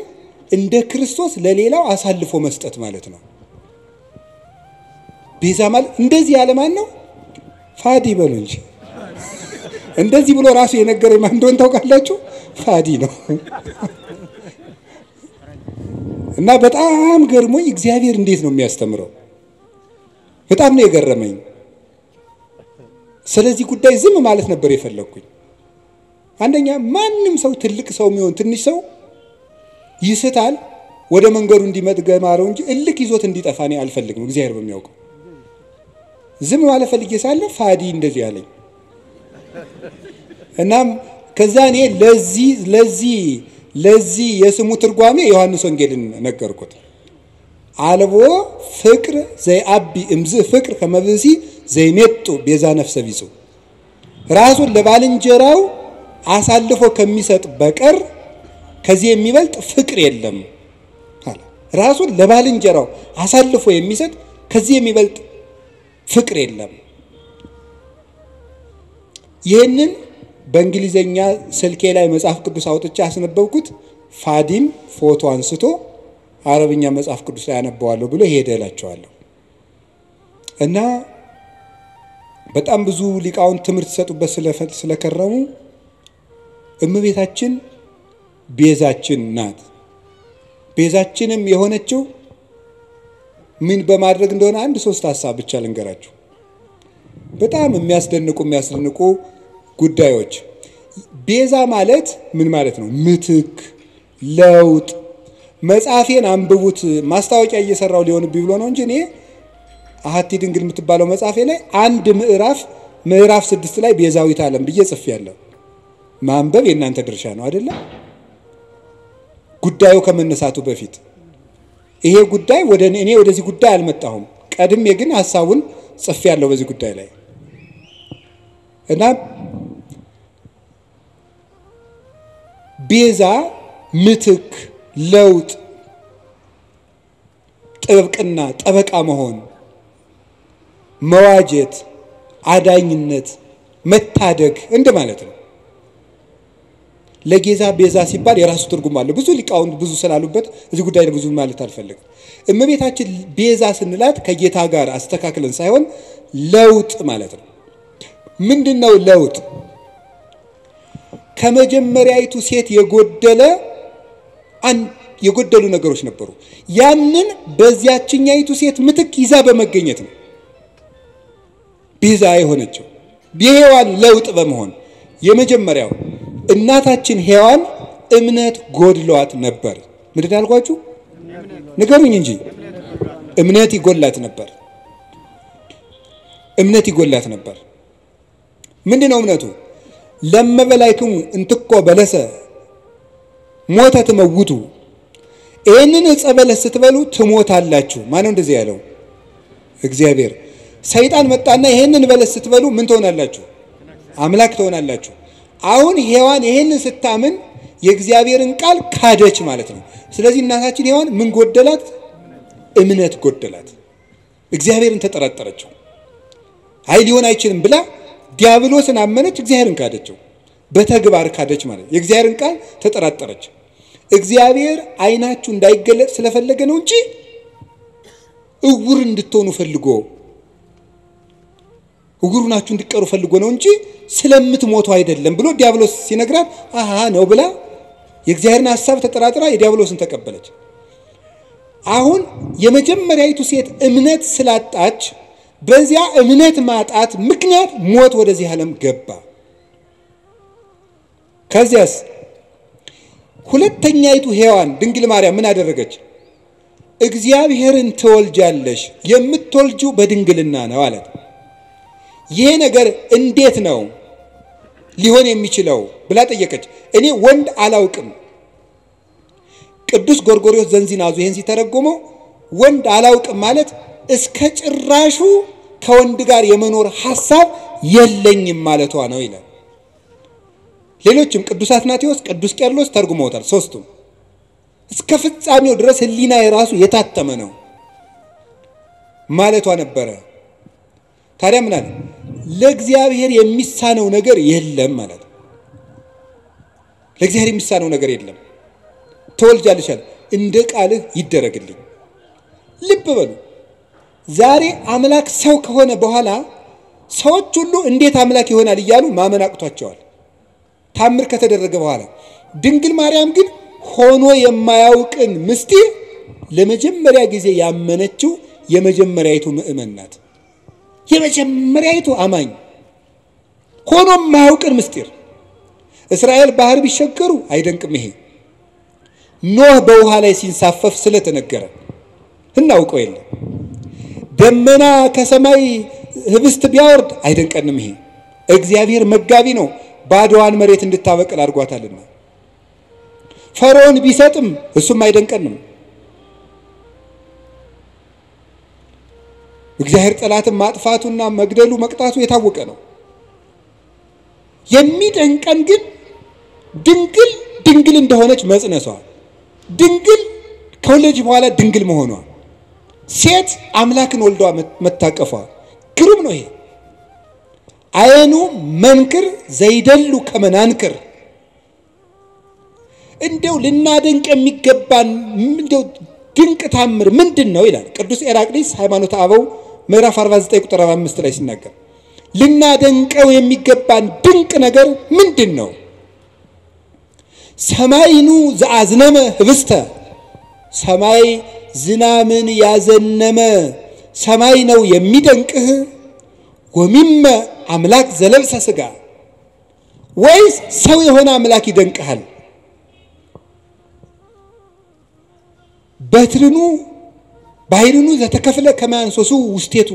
እንደ ክርስቶስ ለሌላው አሳልፎ መስጠት ማለት ነው። ቤዛ ማለት እንደዚህ ያለ ማን ነው? ፋዲ በሉ እንጂ እንደዚህ ብሎ ራሱ የነገረኝ ማን እንደሆነ ታውቃላችሁ? ፋዲ ነው። እና በጣም ገርሞኝ እግዚአብሔር እንዴት ነው የሚያስተምረው በጣም ነው የገረመኝ። ስለዚህ ጉዳይ ዝም ማለት ነበር የፈለኩኝ። አንደኛ ማንም ሰው ትልቅ ሰው የሚሆን ትንሽ ሰው ይስታል፣ ወደ መንገዱ እንዲመጥ ገማረው እንጂ እልክ ይዞት እንዲጠፋ እኔ አልፈልግም። እግዚአብሔር በሚያውቀው ዝም ማለት ፈልጌ ሳለ ፋዲ እንደዚህ ያለኝ እናም ከዛ እኔ ለዚህ የስሙ ትርጓሜ ዮሐንስ ወንጌልን ነገርኩት። አልቦ ፍቅር ዘይአቢ እምዝ ፍቅር ከመብሲ ዘይሜጡ ቤዛ ነፍሰ ቢጹ ራሱን ለባልንጀራው አሳልፎ ከሚሰጥ በቀር ከዚህ የሚበልጥ ፍቅር የለም አለ። ራሱን ለባልንጀራው አሳልፎ የሚሰጥ ከዚህ የሚበልጥ ፍቅር የለም። ይህንን በእንግሊዘኛ ስልኬ ላይ መጽሐፍ ቅዱስ አውጥቼ አስነበብኩት። ፋዲም ፎቶ አንስቶ አረብኛ መጽሐፍ ቅዱስ ላይ አነበዋለሁ ብሎ ሄደላቸዋለሁ። እና በጣም ብዙ ሊቃውንት ትምህርት ሰጡበት ስለከረሙ እመቤታችን ቤዛችን ናት። ቤዛችንም የሆነችው ምን በማድረግ እንደሆነ 1-3 ሐሳብ ብቻ ልንገራችሁ። በጣም የሚያስደንቁ ጉዳዮች። ቤዛ ማለት ምን ማለት ነው? ምትክ፣ ለውጥ። መጽሐፌን አንብቡት ማስታወቂያ እየሰራው ሊሆንብኝ ብሎ ነው እንጂ እኔ አሐቲ ድንግል የምትባለው መጽሐፌ ላይ አንድ ምዕራፍ 6 ላይ ቤዛዊት ዓለም ብዬ ጽፌያለሁ። ማንበብ የእናንተ ድርሻ ነው አይደለ? ጉዳዩ ከመነሳቱ በፊት ይሄ ጉዳይ እኔ ወደዚህ ጉዳይ አልመጣሁም። ቀድሜ ግን ሐሳቡን ጽፌያለሁ በዚህ ጉዳይ ላይ እና ቤዛ ምትክ፣ ለውጥ፣ ጥብቅና፣ ጠበቃ መሆን፣ መዋጀት፣ አዳኝነት፣ መታደግ እንደማለት ነው። ለጌዛ ቤዛ ሲባል የራሱ ትርጉም አለው። ብዙ ሊቃውንት ብዙ ስላሉበት እዚህ ጉዳይ ላይ ብዙ ማለት አልፈልግም። እመቤታችን ቤዛ ስንላት ከጌታ ጋር አስተካክለን ሳይሆን ለውጥ ማለት ነው። ምንድነው ለውጥ? ከመጀመሪያይቱ ሴት የጎደሉ ነገሮች ነበሩ። ያንን በዚያችኛይቱ ሴት ምትክ ይዛ በመገኘት ነው ቤዛ የሆነችው። የሔዋን ለውጥ በመሆን የመጀመሪያው እናታችን ሔዋን እምነት ጎድሏት ነበር። ምንድን ያልኳችሁ ንገሩኝ እንጂ እምነት ይጎላት ነበር። ምንድነው እምነቱ? ለመበላይክሙ እንትኮ በለሰ ሞተ ትመውቱ፣ ይህንን ዕፀ በለስ ስትበሉ ትሞታላችሁ። ማነው እንደዚህ ያለው? እግዚአብሔር። ሰይጣን መጣና ይህንን በለስ ስትበሉ ምን ትሆናላችሁ? አምላክ ትሆናላችሁ። አሁን ሔዋን ይህንን ስታምን የእግዚአብሔርን ቃል ካደች ማለት ነው። ስለዚህ እናታችን ሔዋን ምን ጎደላት? እምነት ጎደላት። እግዚአብሔርን ተጠራጠረችው። አይ ሊሆን አይችልም ብላ ዲያብሎስን አመነች፣ እግዚአብሔርን ካደችው። በተግባር ካደች ማለት የእግዚአብሔርን ቃል ተጠራጠረች። እግዚአብሔር አይናችሁ እንዳይገለጥ ስለፈለገ ነው እንጂ እውር እንድትሆኑ ፈልጎ እውሩናችሁ እንድትቀሩ ፈልጎ ነው እንጂ ስለምትሞቱ አይደለም ብሎ ዲያብሎስ ሲነግራት አሃ ነው ብላ የእግዚአብሔርን ሐሳብ ተጠራጥራ የዲያብሎስን ተቀበለች። አሁን የመጀመሪያይቱ ሴት እምነት ስላጣች በዚያ እምነት ማጣት ምክንያት ሞት ወደዚህ ዓለም ገባ። ከዚያስ ሁለተኛይቱ ሔዋን ድንግል ማርያም ምን አደረገች? እግዚአብሔርን ትወልጃለሽ፣ የምትወልጂው በድንግልና ነው አላት። ይሄ ነገር እንዴት ነው ሊሆን የሚችለው ብላ ጠየቀች። እኔ ወንድ አላውቅም። ቅዱስ ጎርጎርዮስ ዘንዚናዙ ይሄን ሲተረጎመው ወንድ አላውቅም ማለት እስከ ጭራሹ ከወንድ ጋር የመኖር ሐሳብ የለኝም ማለቷ ነው ይላል። ሌሎችም ቅዱስ አትናቴዎስ ቅዱስ ቄርሎስ ተርጉመውታል። ሶስቱም እስከ ፍጻሜው ድረስ ህሊና የራሱ የታተመ ነው ማለቷ ነበረ። ታዲያ ምን አለ? ለእግዚአብሔር የሚሳነው ነገር የለም ማለት ነው። ለእግዚአብሔር የሚሳነው ነገር የለም። ተወልጃለሽ አለ፣ እንደ ቃልህ ይደረግልኝ። ልብ በሉ፣ ዛሬ አምላክ ሰው ከሆነ በኋላ ሰዎች ሁሉ እንዴት አምላክ ይሆናል እያሉ ማመን አቅቷቸዋል ታምር ከተደረገ በኋላ። ድንግል ማርያም ግን ሆኖ የማያውቅን ምስጢር ለመጀመሪያ ጊዜ ያመነችው የመጀመሪያይቱ ምእመን ናት። የመጀመሪያይቱ አማኝ ሆኖ የማያውቅን ምስጢር። እስራኤል ባህር ቢሸገሩ አይደንቅም ይሄ። ኖህ በውሃ ላይ ሲንሳፈፍ ስለተነገረ እናውቀው የለም። ደመና ከሰማይ ህብስት ቢያወርድ አይደንቀንም ይሄ። እግዚአብሔር መጋቢ ነው፣ ባዶዋን መሬት እንድታበቅል አድርጓታልና። ፈርዖን ቢሰጥም እሱም አይደንቀንም። እግዚአብሔር ጠላትን ማጥፋቱና መግደሉ መቅጣቱ የታወቀ ነው። የሚደንቀን ግን ድንግል እንደሆነች መጽነሷ፣ ድንግል ከወለደች በኋላ ድንግል መሆኗ፣ ሴት አምላክን ወልዷ መታቀፏ ግሩም ነው ይሄ። አይኑ መንክር ዘይደሉ ከመናንክር። እንደው ልናደንቅ የሚገባን እንደው ድንቅ ታምር ምንድነው ይላል ቅዱስ ኤራቅሊስ ሃይማኖተ አበው ምዕራፍ 49 ቁጥር 5 ላይ ሲናገር፣ ልናደንቀው የሚገባን ድንቅ ነገር ምንድነው? ሰማይኑ ዘአዝነመ ህብስተ፣ ሰማይ ዝናምን ያዘነመ ሰማይ ነው የሚደንቅህ። ወሚመ አምላክ ዘለብሰ ሥጋ፣ ወይስ ሰው የሆነ አምላክ ይደንቅሃል? በትርኑ ባሕሩኑ ዘተከፈለ ከማንሶሱ ውስቴቱ፣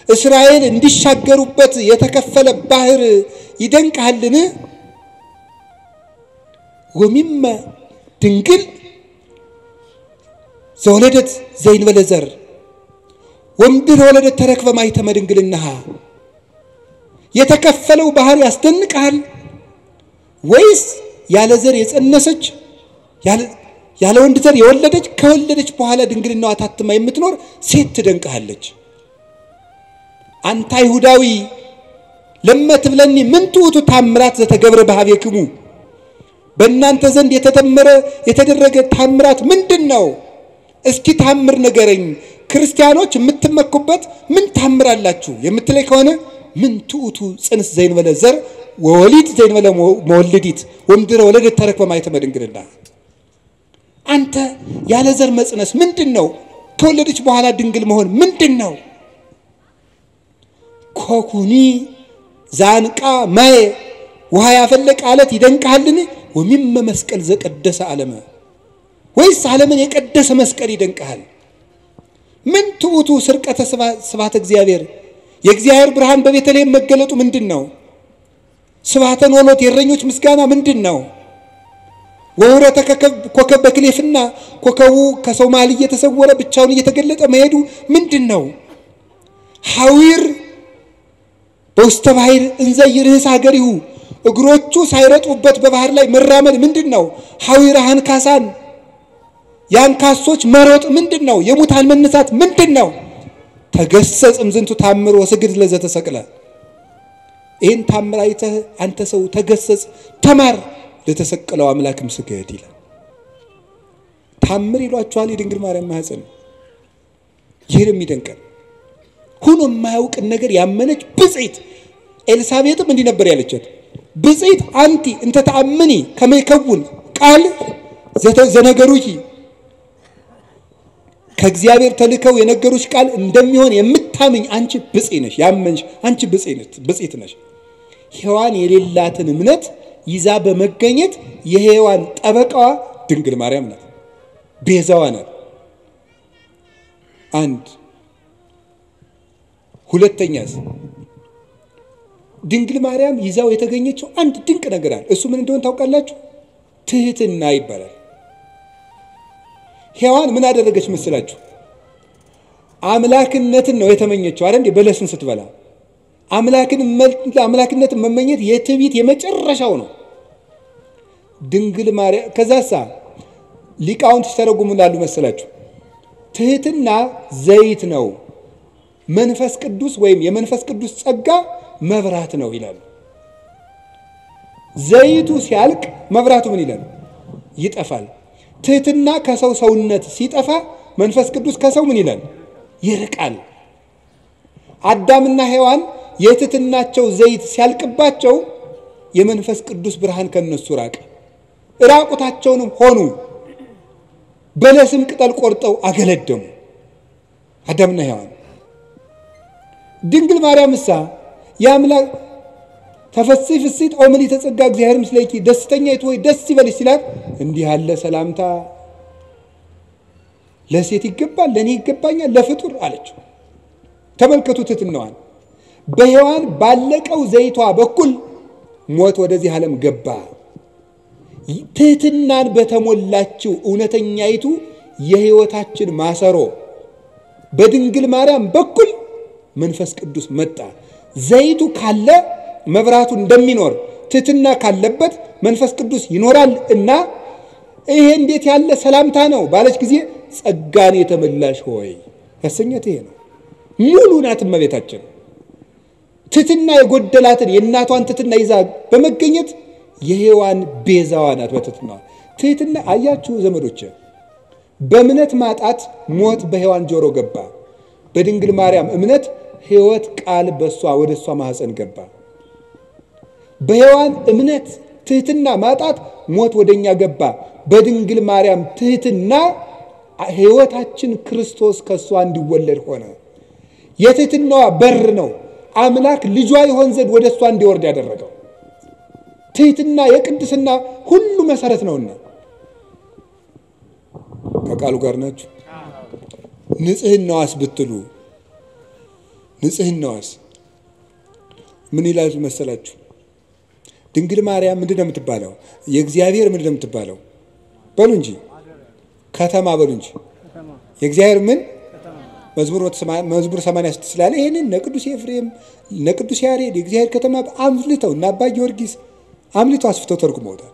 እስራኤል እንዲሻገሩበት የተከፈለ ባህር ይደንቅሃልን? ወሚመ ድንግል ዘወለደት ዘይንበለ ዘር ወምድር ወለደት ተረክበ ማኅተመ ድንግልናሃ፣ የተከፈለው ባህር ያስደንቅሃል? ወይስ ያለ ዘር የጸነሰች ያለ ወንድ ዘር የወለደች ከወለደች በኋላ ድንግልናዋ ታትማ የምትኖር ሴት ትደንቅሃለች? አንተ አይሁዳዊ ለመትብለኒ ምን ትውቱ ታምራት ዘተገብረ በኀቤክሙ፣ በእናንተ ዘንድ የተደረገ ታምራት ምንድነው? እስኪ ታምር ንገረኝ። ክርስቲያኖች የምትመኩበት ምን ታምራላችሁ የምትለይ ከሆነ ምን ትውቱ ጽንስ ዘይንበለ ዘር ወወሊድ ዘይንበለ መወልዲት ወምድረ ወለደት ተረክበ ማኅተመ ድንግልና። አንተ ያለ ዘር መጽነስ ምንድነው? ከወለደች በኋላ ድንግል መሆን ምንድነው? ኮኩኒ ዛንቃ ማየ፣ ውሃ ያፈለቀ አለት ይደንቅሃልን? ወሚመ መስቀል ዘቀደሰ ዓለመ፣ ወይስ ዓለምን የቀደሰ መስቀል ይደንቅሃል? ምን ትውቱ ስርቀተ ስብሐተ እግዚአብሔር፣ የእግዚአብሔር ብርሃን በቤተልሔም መገለጡ ምንድነው? ስብሐተ ኖሎት የእረኞች ምስጋና ምንድነው? ወውረተ ኮከብ በክሌፍና ኮከቡ ከሰው መሃል እየተሰወረ ብቻውን እየተገለጠ መሄዱ ምንድነው? ሐዊር በውስተ ባሕር እንዘ ይርህስ ሀገሪሁ፣ እግሮቹ ሳይረጡበት በባህር ላይ መራመድ ምንድነው? ሐዊር አንካሳን ያንካሶች መሮጥ ምንድነው? የሙታን መነሳት ምንድነው? ተገሰጽ እምዝንቱ ታምር ወስግድ ለዘተሰቅለ፣ ይህን ታምር አይተህ አንተ ሰው ተገሰጽ ተማር፣ ለተሰቀለው አምላክም ስገድ ይላል። ታምር ይሏቸዋል የድንግል ማርያም ማኅፀን። ይህን የሚደንቀን ሆኖ የማያውቅን ነገር ያመነች ብጽዕት ኤልሳቤጥም እንዲህ ነበር ያለቻት፣ ብጽዕት አንቲ እንተ ተአምኒ ከመ ይከውን ቃል ዘነገሩኪ፣ ከእግዚአብሔር ተልከው የነገሩሽ ቃል እንደሚሆን የምታምኝ አንቺ ብጽዕት ነሽ። ያመንሽ አንቺ ብጽዕት ነሽ። ሔዋን የሌላትን እምነት ይዛ በመገኘት የሔዋን ጠበቃዋ ድንግል ማርያም ናት፣ ቤዛዋ ናት። አንድ ሁለተኛስ ድንግል ማርያም ይዛው የተገኘችው አንድ ድንቅ ነገር አለ። እሱ ምን እንደሆነ ታውቃላችሁ? ትህትና ይባላል። ሔዋን ምን አደረገች መስላችሁ? አምላክነትን ነው የተመኘችው አይደል? በለስን ስትበላ አምላክነትን መመኘት የትዕቢት የመጨረሻው ነው። ድንግል ማርያም ከዛሳ ሊቃውንት ሲተረጉሙላሉ መሰላችሁ ትህትና ዘይት ነው፣ መንፈስ ቅዱስ ወይም የመንፈስ ቅዱስ ጸጋ መብራት ነው ይላሉ። ዘይቱ ሲያልቅ መብራቱ ምን ይላል? ይጠፋል። ትህትና ከሰው ሰውነት ሲጠፋ መንፈስ ቅዱስ ከሰው ምን ይላል? ይርቃል። አዳምና ሔዋን የትህትናቸው ዘይት ሲያልቅባቸው የመንፈስ ቅዱስ ብርሃን ከነሱ ራቀ። ራቁታቸውንም ሆኑ። በለስም ቅጠል ቆርጠው አገለደሙ አዳምና ሔዋን። ድንግል ማርያምሳ ያምላክ ተፈሥሒ ፍሥሕት ኦ ምልዕተ ጸጋ እግዚአብሔር ምስሌኪ ደስተኛይቱ ሆይ ደስ ይበልሽ ሲላት እንዲህ ያለ ሰላምታ ለሴት ይገባል፣ ለኔ ይገባኛል፣ ለፍጡር አለችው። ተመልከቱ ትሕትናዋን። በሔዋን ባለቀው ዘይቷ በኩል ሞት ወደዚህ ዓለም ገባ። ትሕትናን በተሞላችው እውነተኛይቱ የሕይወታችን ማሰሮ በድንግል ማርያም በኩል መንፈስ ቅዱስ መጣ። ዘይቱ ካለ መብራቱ እንደሚኖር ትሕትና ካለበት መንፈስ ቅዱስ ይኖራል እና ይሄ እንዴት ያለ ሰላምታ ነው ባለች ጊዜ ጸጋን የተመላሽ ሆይ ያሰኘት ይሄ ነው። ሙሉ ናት እመቤታችን። ትሕትና የጎደላትን የእናቷን ትሕትና ይዛ በመገኘት የሔዋን ቤዛዋ ናት። በትሕትና ትሕትና አያችሁ ዘመዶች፣ በእምነት ማጣት ሞት በሔዋን ጆሮ ገባ። በድንግል ማርያም እምነት ሕይወት ቃል በሷ ወደ እሷ ማህፀን ገባ። በሔዋን እምነት ትሕትና ማጣት ሞት ወደኛ ገባ። በድንግል ማርያም ትሕትና ሕይወታችን ክርስቶስ ከሷ እንዲወለድ ሆነ። የትሕትናዋ በር ነው አምላክ ልጇ ይሆን ዘንድ ወደ እሷ እንዲወርድ ያደረገው። ትሕትና የቅድስና ሁሉ መሰረት ነውና ከቃሉ ጋር ናችሁ። ንጽህናዋስ ብትሉ ንጽህናዋስ ምን ይላል መሰላችሁ? ድንግል ማርያም ምንድን ነው የምትባለው? የእግዚአብሔር ምንድን ነው የምትባለው? በሉ እንጂ ከተማ በሉ እንጂ የእግዚአብሔር ምን መዝሙር 86 ስላለ ይሄንን ነቅዱስ ኤፍሬም ነቅዱስ ያሬድ የእግዚአብሔር ከተማ አምልተው እና አባ ጊዮርጊስ አምልተው አስፍተው ተርጉመውታል።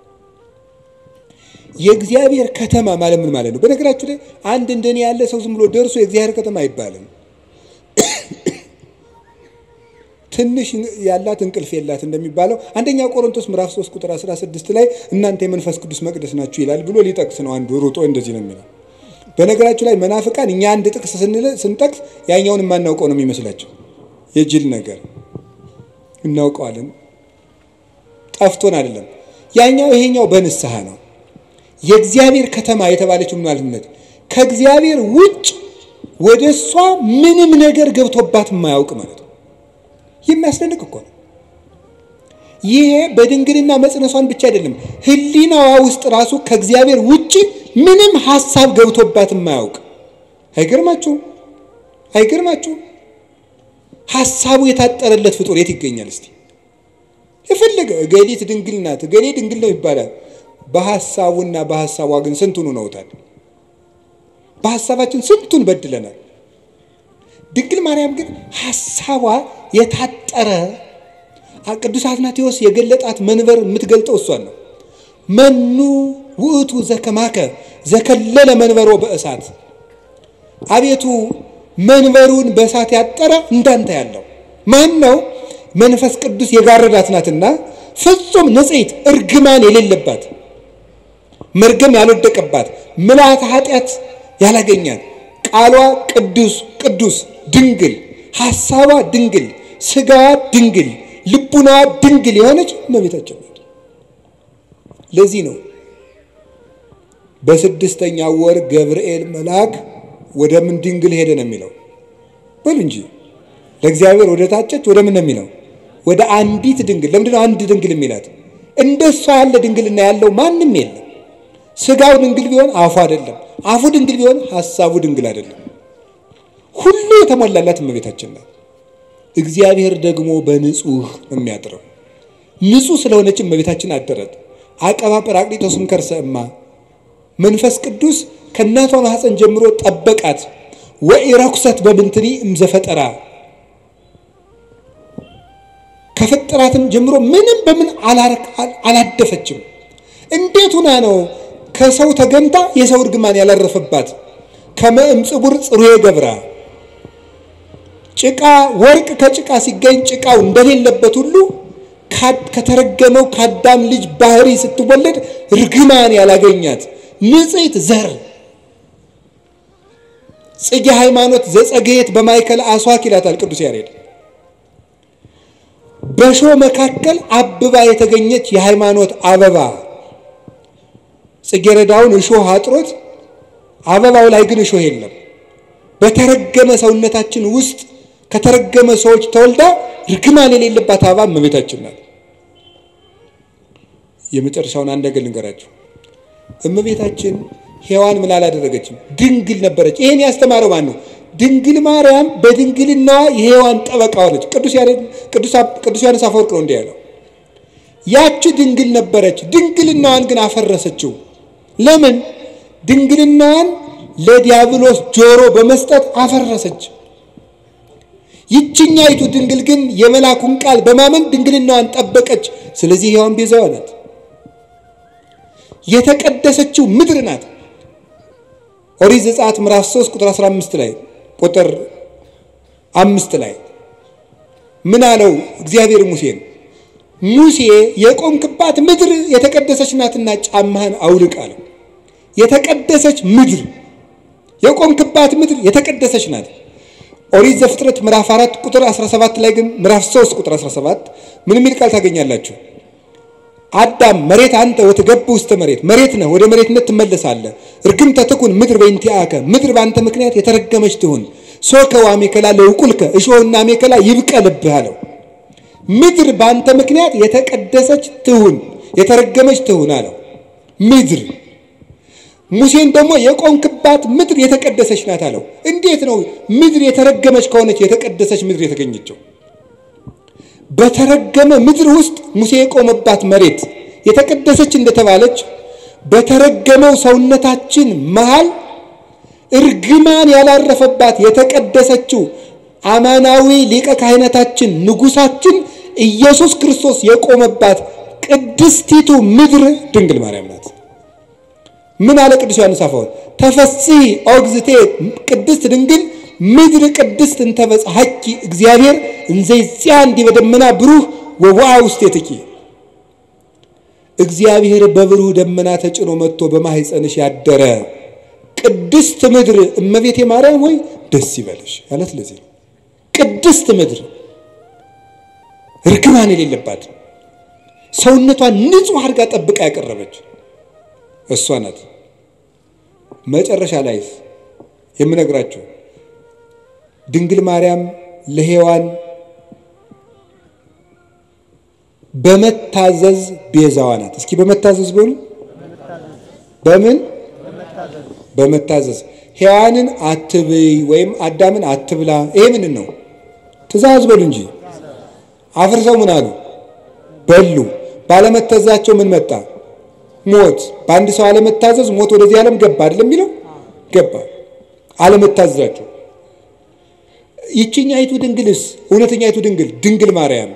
የእግዚአብሔር ከተማ ማለት ምን ማለት ነው? በነገራችሁ ላይ አንድ እንደኔ ያለ ሰው ዝም ብሎ ደርሶ የእግዚአብሔር ከተማ አይባልም። ትንሽ ያላት እንቅልፍ የላት እንደሚባለው አንደኛ ቆሮንቶስ ምዕራፍ 3 ቁጥር 16 ላይ እናንተ የመንፈስ ቅዱስ መቅደስ ናችሁ ይላል ብሎ ሊጠቅስ ነው። አንዱ ሩጦ እንደዚህ ነው የሚለው። በነገራችሁ ላይ መናፍቃን እኛ አንድ ጥቅስ ስንጠቅስ ያኛውን የማናውቀው ነው የሚመስላቸው። የጅል ነገር እናውቀዋለን፣ ጠፍቶን አይደለም። ያኛው ይሄኛው በንስሐ ነው። የእግዚአብሔር ከተማ የተባለችው ማለት ከእግዚአብሔር ውጭ ወደሷ ምንም ነገር ገብቶባት የማያውቅ ማለት ነው። የሚያስደንቅ እኮ ነው። ይሄ በድንግልና መጽነሷን ብቻ አይደለም፣ ሕሊናዋ ውስጥ ራሱ ከእግዚአብሔር ውጭ ምንም ሐሳብ ገብቶባት የማያውቅ። አይገርማችሁም? አይገርማችሁም? ሐሳቡ የታጠረለት ፍጡር የት ይገኛል? እስቲ የፈለገ ገሊት ድንግል ናት፣ ገሌ ድንግል ነው ይባላል። በሐሳቡና በሐሳቧ ግን ስንቱን ነውታል። በሐሳባችን ስንቱን በድለናል። ድንግል ማርያም ግን ሐሳቧ የታጠረ ቅዱስ አትናቴዎስ የገለጣት መንበር የምትገልጠው እሷን ነው። መኑ ውእቱ ዘከማከ ዘከለለ መንበሮ በእሳት፣ አቤቱ መንበሩን በእሳት ያጠረ እንዳንተ ያለው ማን ነው? መንፈስ ቅዱስ የጋረዳት ናትና ፍጹም ንጽሕት እርግማን የሌለባት መርገም ያልወደቀባት ምልዓተ ኃጢአት ያላገኛት ቃሏ ቅዱስ ቅዱስ ድንግል ሐሳቧ ድንግል ስጋዋ ድንግል ልቡናዋ ድንግል የሆነች እመቤታችን ናት። ለዚህ ነው በስድስተኛው ወር ገብርኤል መልአክ ወደ ምን ድንግል ሄደ ነው የሚለው። በሉ እንጂ ለእግዚአብሔር ወደ ታጨች ወደ ምን ነው የሚለው? ወደ አንዲት ድንግል። ለምንድን ነው አንድ ድንግል የሚላት? እንደሷ ያለ ድንግልና ያለው ማንም የለም። ስጋው ድንግል ቢሆን አፉ አይደለም፣ አፉ ድንግል ቢሆን ሐሳቡ ድንግል አይደለም። ሁሉ የተሞላላት እመቤታችን ናት። እግዚአብሔር ደግሞ በንጹህ የሚያድረው ንጹህ ስለሆነች እመቤታችን አደረት። አቀባ ጰራቅሊጦስም ከርሰ እማ መንፈስ ቅዱስ ከእናቷ ማህፀን ጀምሮ ጠበቃት። ወኢረኩሰት በምንትኒ እምዘፈጠራ ከፈጠራትም ጀምሮ ምንም በምን አላደፈችም። እንዴት ሆና ነው ከሰው ተገንታ የሰው እርግማን ያላረፈባት? ከመእምጽቡር ጽሩየ ገብራ ጭቃ ወርቅ ከጭቃ ሲገኝ ጭቃው እንደሌለበት ሁሉ ከተረገመው ከአዳም ልጅ ባህሪ ስትወለድ እርግማን ያላገኛት ንጽሕት ዘር ጽጌ ሃይማኖት ዘጸገየት በማይከል አስዋክ ይላታል ቅዱስ ያሬድ። በሾ መካከል አብባ የተገኘች የሃይማኖት አበባ ጽጌረዳውን እሾህ አጥሮት አበባው ላይ ግን እሾህ የለም። በተረገመ ሰውነታችን ውስጥ ከተረገመ ሰዎች ተወልዳ ርግማን የሌለባት አበባ እመቤታችን ናት። የመጨረሻውን አንድ ነገር ልንገራችሁ። እመቤታችን ሔዋን ምን አላደረገችም? ድንግል ነበረች። ይሄን ያስተማረው ማን ነው? ድንግል ማርያም በድንግልናዋ የሔዋን ጠበቃ ሆነች። ቅዱስ ዮሐንስ አፈወርቅ ነው እንዲህ ያለው። ያቺ ድንግል ነበረች፣ ድንግልናዋን ግን አፈረሰችው። ለምን? ድንግልናዋን ለዲያብሎስ ጆሮ በመስጠት አፈረሰች። ይችኛይቱ ድንግል ግን የመላኩን ቃል በማመን ድንግልናዋን ጠበቀች። ስለዚህ ሔዋን ቤዛዋ ናት። የተቀደሰችው ምድር ናት። ኦሪት ዘጸአት ምዕራፍ 3 ቁጥር 15 ላይ ቁጥር 5 ላይ ምን አለው እግዚአብሔር ሙሴን? ሙሴ የቆምክባት ምድር የተቀደሰች ናትና ጫማህን አውልቅ አለው። የተቀደሰች ምድር የቆምክባት ምድር የተቀደሰች ናት። ኦሪት ዘፍጥረት ምዕራፍ 4 ቁጥር 17 ላይ ግን ምዕራፍ 3 ቁጥር 17 ምን የሚል ቃል ታገኛላችሁ? አዳም መሬት አንተ ወትገብ ውስጥ መሬት ነህ፣ ወደ መሬትነት ትመለሳለህ። እርግምተ ትኩን ምድር በእንቲአከ ምድር ባንተ ምክንያት የተረገመች ትሁን። ሶከ ወአሜከላ ለውቁልከ እሾህና አሜከላ ይብቀልብህ አለው። ምድር ባንተ ምክንያት የተቀደሰች ትሁን፣ የተረገመች ትሁን አለው። ምድር ሙሴን ደግሞ የቆምክባት ምድር የተቀደሰች ናት አለው። እንዴት ነው ምድር የተረገመች ከሆነች የተቀደሰች ምድር የተገኘችው? በተረገመ ምድር ውስጥ ሙሴ የቆመባት መሬት የተቀደሰች እንደተባለች በተረገመው ሰውነታችን መሃል እርግማን ያላረፈባት የተቀደሰችው አማናዊ ሊቀ ካህናታችን ንጉሳችን ኢየሱስ ክርስቶስ የቆመባት ቅድስቲቱ ምድር ድንግል ማርያም ናት። ምን አለ ቅዱስ ዮሐንስ አፈወርቅ? ተፈሥሒ ኦግዝቴ ቅድስት ድንግል ምድር ቅድስት እንተበጽሐኪ እግዚአብሔር እንዘይዚያ እንዲህ በደመና ብሩህ ወዋዓ ውስቴትኪ። እግዚአብሔር በብሩህ ደመና ተጭኖ መጥቶ በማህፀንሽ ያደረ ቅድስት ምድር እመቤቴ ማርያም ሆይ ደስ ይበልሽ ያለት ለዚህ ነው። ቅድስት ምድር ርግማን የሌለባት ሰውነቷን ንጹህ አድርጋ ጠብቃ ያቀረበች እሷ ናት። መጨረሻ ላይ የምነግራችሁ ድንግል ማርያም ለሔዋን በመታዘዝ ቤዛዋ ናት። እስኪ በመታዘዝ በሉ። በምን? በመታዘዝ ሔዋንን አትብይ ወይም አዳምን አትብላ። ይሄ ምንድን ነው? ትእዛዝ በሉ እንጂ አፍርሰው ምን አሉ? በሉ። ባለመታዘዛቸው ምን መጣ? ሞት። በአንድ ሰው አለመታዘዝ ሞት ወደዚህ ዓለም ገባ አይደለም የሚለው? ገባ። አለመታዘዛቸው። ይችኛይቱ ድንግልስ እውነተኛይቱ ድንግል ማርያም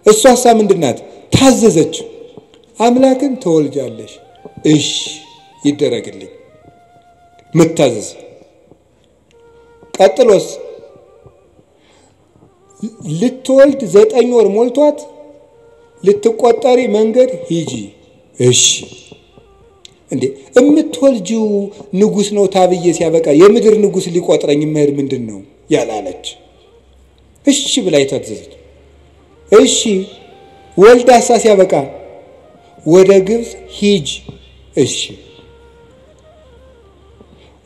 እሷሳ ምንድናት? ታዘዘች። አምላክን ተወልጃለሽ፣ እሺ ይደረግልኝ። መታዘዝ። ቀጥሎስ ልትወልድ 9 ወር ሞልቷት ልትቆጠሪ መንገድ ሂጂ፣ እሺ። እንዴ እምትወልጂው ንጉስ ነው ታብዬ ሲያበቃ የምድር ንጉስ ሊቆጥረኝ መሄድ ምንድነው ያላለች? እሺ ብላ የታዘዘች። እሺ ወልዳሳ ሲያበቃ ወደ ግብጽ ሂጅ፣ እሺ።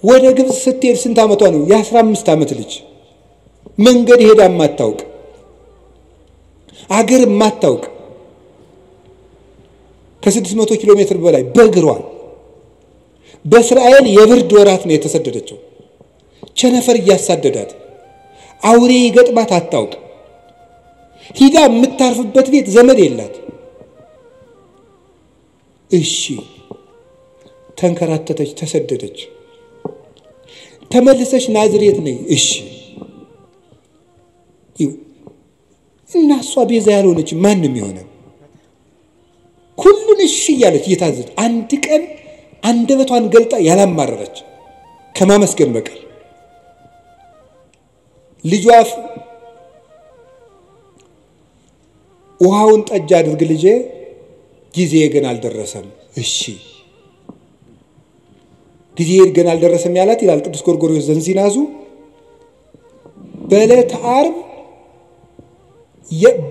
ወደ ግብጽ ስትሄድ ስንት ዓመቷ ነው? የ15 ዓመት ልጅ መንገድ ሄዳ ማታውቅ አገር ማታውቅ ከ600 ኪሎ ሜትር በላይ በእግሯ በእስራኤል የብርድ ወራት ነው የተሰደደችው። ቸነፈር እያሳደዳት አውሬ ይገጥማት አታውቅ። ሂዳ የምታርፍበት ቤት ዘመድ የላት። እሺ ተንከራተተች፣ ተሰደደች። ተመልሰሽ ናዝሬት ነይ። እሺ እና እሷ ቤዛ ያልሆነች ማንም ይሆነ ሁሉን እሺ እያለች እየታዘዘች አንድ ቀን አንደበቷን ገልጣ ያላማረረች ከማመስገን በቀር ልጇ ውሃውን ጠጅ አድርግ ልጄ ጊዜ ገና አልደረሰም። እሺ ጊዜ ገና አልደረሰም ያላት ይላል ቅዱስ ጎርጎርዮስ ዘንዚናዙ በዕለተ ዓርብ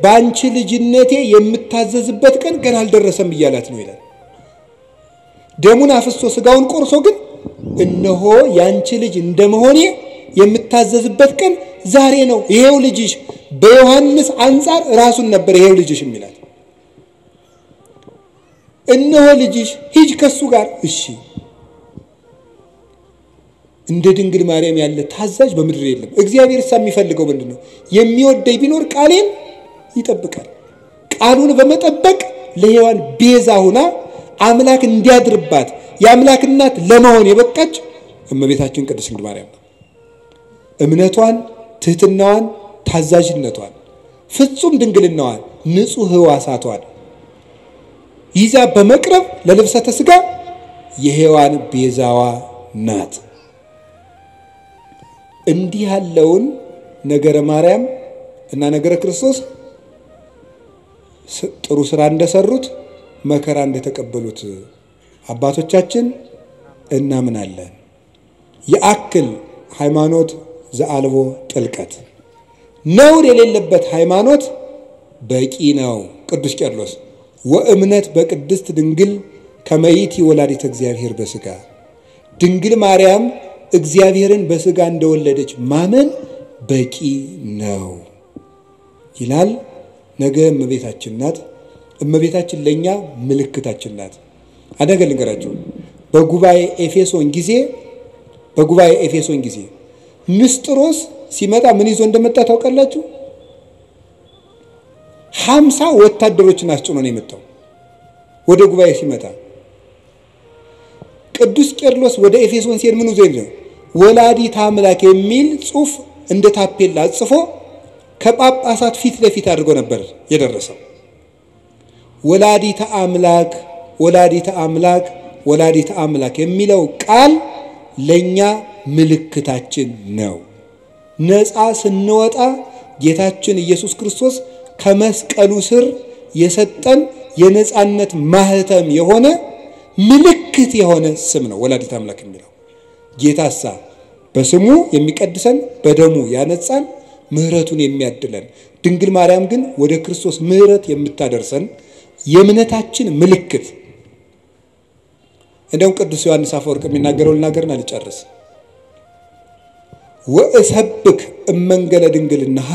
ባንቺ ልጅነቴ የምታዘዝበት ቀን ገና አልደረሰም እያላት ነው ይላል። ደሙን አፍሶ ስጋውን ቆርሶ ግን እነሆ ያንቺ ልጅ እንደመሆኔ የምታዘዝበት ቀን ዛሬ ነው። ይሄው ልጅሽ በዮሐንስ አንፃር ራሱን ነበር ይሄው ልጅሽ የሚላት። እነሆ ልጅሽ ሂጅ ከሱ ጋር። እሺ እንደ ድንግል ማርያም ያለ ታዛዥ በምድር የለም። እግዚአብሔር የሚፈልገው ምንድነው? የሚወደኝ ቢኖር ቃሌን ይጠብቃል። ቃሉን በመጠበቅ ለሔዋን ቤዛ ሆና አምላክ እንዲያድርባት የአምላክ እናት ለመሆን የበቃች እመቤታችን ቅድስት ድንግል ማርያም ነው። እምነቷን፣ ትህትናዋን፣ ታዛዥነቷን፣ ፍጹም ድንግልናዋን፣ ንጹህ ሕዋሳቷን ይዛ በመቅረብ ለልብሰተ ሥጋ የሔዋን ቤዛዋ ናት። እንዲህ ያለውን ነገረ ማርያም እና ነገረ ክርስቶስ ጥሩ ስራ እንደሰሩት መከራ እንደተቀበሉት አባቶቻችን እናምናለን። የአክል ሃይማኖት ዘአልቦ ጥልቀት ነውር የሌለበት ሃይማኖት በቂ ነው። ቅዱስ ቄርሎስ ወእምነት በቅድስት ድንግል ከመይት ወላዲተ እግዚአብሔር በሥጋ ድንግል ማርያም እግዚአብሔርን በሥጋ እንደወለደች ማመን በቂ ነው ይላል። ነገ እመቤታችን ናት። እመቤታችን ለኛ ምልክታችን ናት። አደገ ልንገራችሁ። በጉባኤ ኤፌሶን ጊዜ ንስጥሮስ ሲመጣ ምን ይዞ እንደመጣ ታውቃላችሁ? 50 ወታደሮችን አስጭኖ ነው የመጣው። ወደ ጉባኤ ሲመጣ ቅዱስ ቄርሎስ ወደ ኤፌሶን ሲሄድ ምን ይዞ ነው? ወላዲተ አምላክ የሚል ጽሑፍ እንደ ታፔላ ጽፎ ከጳጳሳት ፊት ለፊት አድርጎ ነበር የደረሰው። ወላዲተ አምላክ ወላዲተ አምላክ ወላዲተ አምላክ የሚለው ቃል ለኛ ምልክታችን ነው። ነፃ ስንወጣ ጌታችን ኢየሱስ ክርስቶስ ከመስቀሉ ስር የሰጠን የነፃነት ማህተም የሆነ ምልክት የሆነ ስም ነው ወላዲተ አምላክ የሚለው። ጌታሳ በስሙ የሚቀድሰን በደሙ ያነጻን ምህረቱን የሚያድለን፣ ድንግል ማርያም ግን ወደ ክርስቶስ ምህረት የምታደርሰን የእምነታችን ምልክት። እንደውም ቅዱስ ዮሐንስ አፈወርቅ የሚናገረው ልናገርና ልጨርስ። ወእሰብክ እመንገለ ድንግልናሃ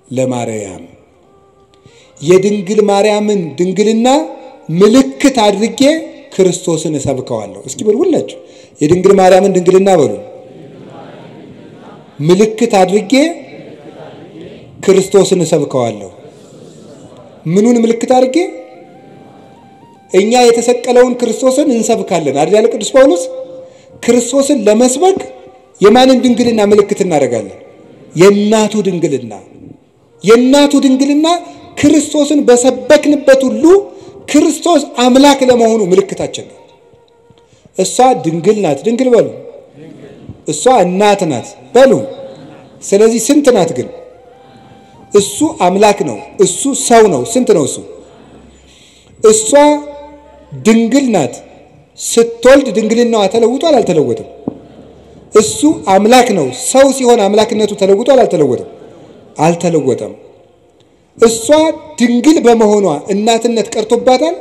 ለማርያም የድንግል ማርያምን ድንግልና ምልክት አድርጌ ክርስቶስን እሰብከዋለሁ። እስኪ በሉ ሁላችሁ የድንግል ማርያምን ድንግልና በሉ። ምልክት አድርጌ ክርስቶስን እሰብከዋለሁ። ምኑን ምልክት አድርጌ? እኛ የተሰቀለውን ክርስቶስን እንሰብካለን አይደል? ቅዱስ ጳውሎስ ክርስቶስን ለመስበክ የማንን ድንግልና ምልክት እናደርጋለን? የእናቱ ድንግልና። የእናቱ ድንግልና ክርስቶስን በሰበክንበት ሁሉ ክርስቶስ አምላክ ለመሆኑ ምልክታችን ነው። እሷ ድንግል ናት። ድንግል በሉ። እሷ እናት ናት በሉ። ስለዚህ ስንት ናት ግን? እሱ አምላክ ነው፣ እሱ ሰው ነው። ስንት ነው እሱ? እሷ ድንግል ናት። ስትወልድ ድንግልናዋ ተለውጧል አልተለወጠም? እሱ አምላክ ነው። ሰው ሲሆን አምላክነቱ ተለውጧል አልተለወጠም? አልተለወጠም። እሷ ድንግል በመሆኗ እናትነት ቀርቶባታል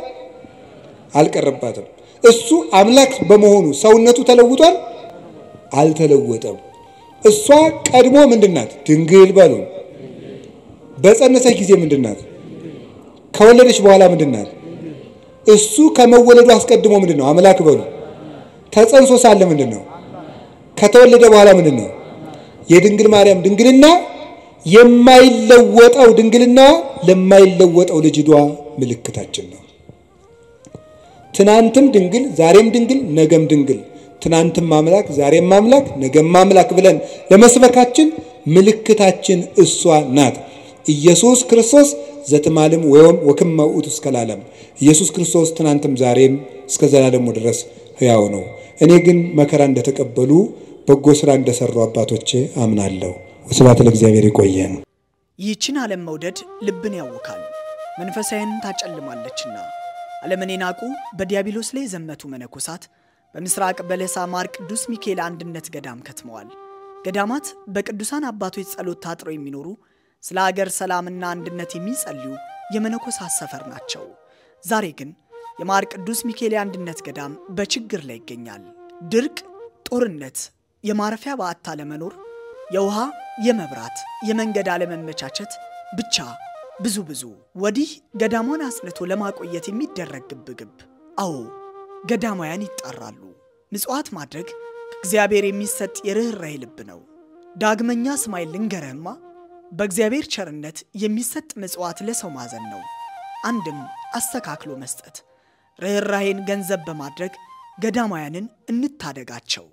አልቀረባትም? እሱ አምላክ በመሆኑ ሰውነቱ ተለውጧል አልተለወጠም? እሷ ቀድሞ ምንድናት? ድንግል በሉ። በጸነሰች ጊዜ ምንድናት? ከወለደች በኋላ ምንድናት? እሱ ከመወለዱ አስቀድሞ ምንድነው? አምላክ በሉ። ተጸንሶ ሳለ ምንድነው? ከተወለደ በኋላ ምንድነው? የድንግል ማርያም ድንግልና የማይለወጠው ድንግልና ለማይለወጠው ልጅቷ ምልክታችን ነው። ትናንትም ድንግል፣ ዛሬም ድንግል፣ ነገም ድንግል፣ ትናንትም አምላክ ዛሬም አምላክ ነገም አምላክ ብለን ለመስበካችን ምልክታችን እሷ ናት። ኢየሱስ ክርስቶስ ዘትማልም ወክመ ውእቱ እስከ ለዓለም። ኢየሱስ ክርስቶስ ትናንትም ዛሬም እስከ ዘላለሙ ድረስ ሕያው ነው። እኔ ግን መከራ እንደተቀበሉ በጎ ስራ እንደሰሩ አባቶቼ አምናለሁ። ወስብሐት ለእግዚአብሔር። ይቆየን። ይህችን ዓለም መውደድ ልብን ያውካል፣ መንፈሳዊን ታጨልማለችና ዓለምን የናቁ በዲያብሎስ ላይ ዘመቱ መነኮሳት በምስራቅ በለሳ ማር ቅዱስ ሚካኤል አንድነት ገዳም ከትመዋል። ገዳማት በቅዱሳን አባቶች ጸሎት ታጥረው የሚኖሩ ስለ ሀገር ሰላምና አንድነት የሚጸልዩ የመነኮሳት ሰፈር ናቸው። ዛሬ ግን የማር ቅዱስ ሚካኤል አንድነት ገዳም በችግር ላይ ይገኛል። ድርቅ፣ ጦርነት፣ የማረፊያ በአታ ለመኖር፣ የውሃ፣ የመብራት፣ የመንገድ አለመመቻቸት ብቻ ብዙ ወዲህ ገዳሙን አጽንቶ ለማቆየት የሚደረግ ግብግብ። አዎ ገዳማውያን ይጣራሉ። ምጽዋት ማድረግ ከእግዚአብሔር የሚሰጥ የርህራሄ ልብ ነው። ዳግመኛ ስማይ ልንገርህማ በእግዚአብሔር ቸርነት የሚሰጥ ምጽዋት ለሰው ማዘን ነው። አንድም አስተካክሎ መስጠት፣ ርህራሄን ገንዘብ በማድረግ ገዳማውያንን እንታደጋቸው።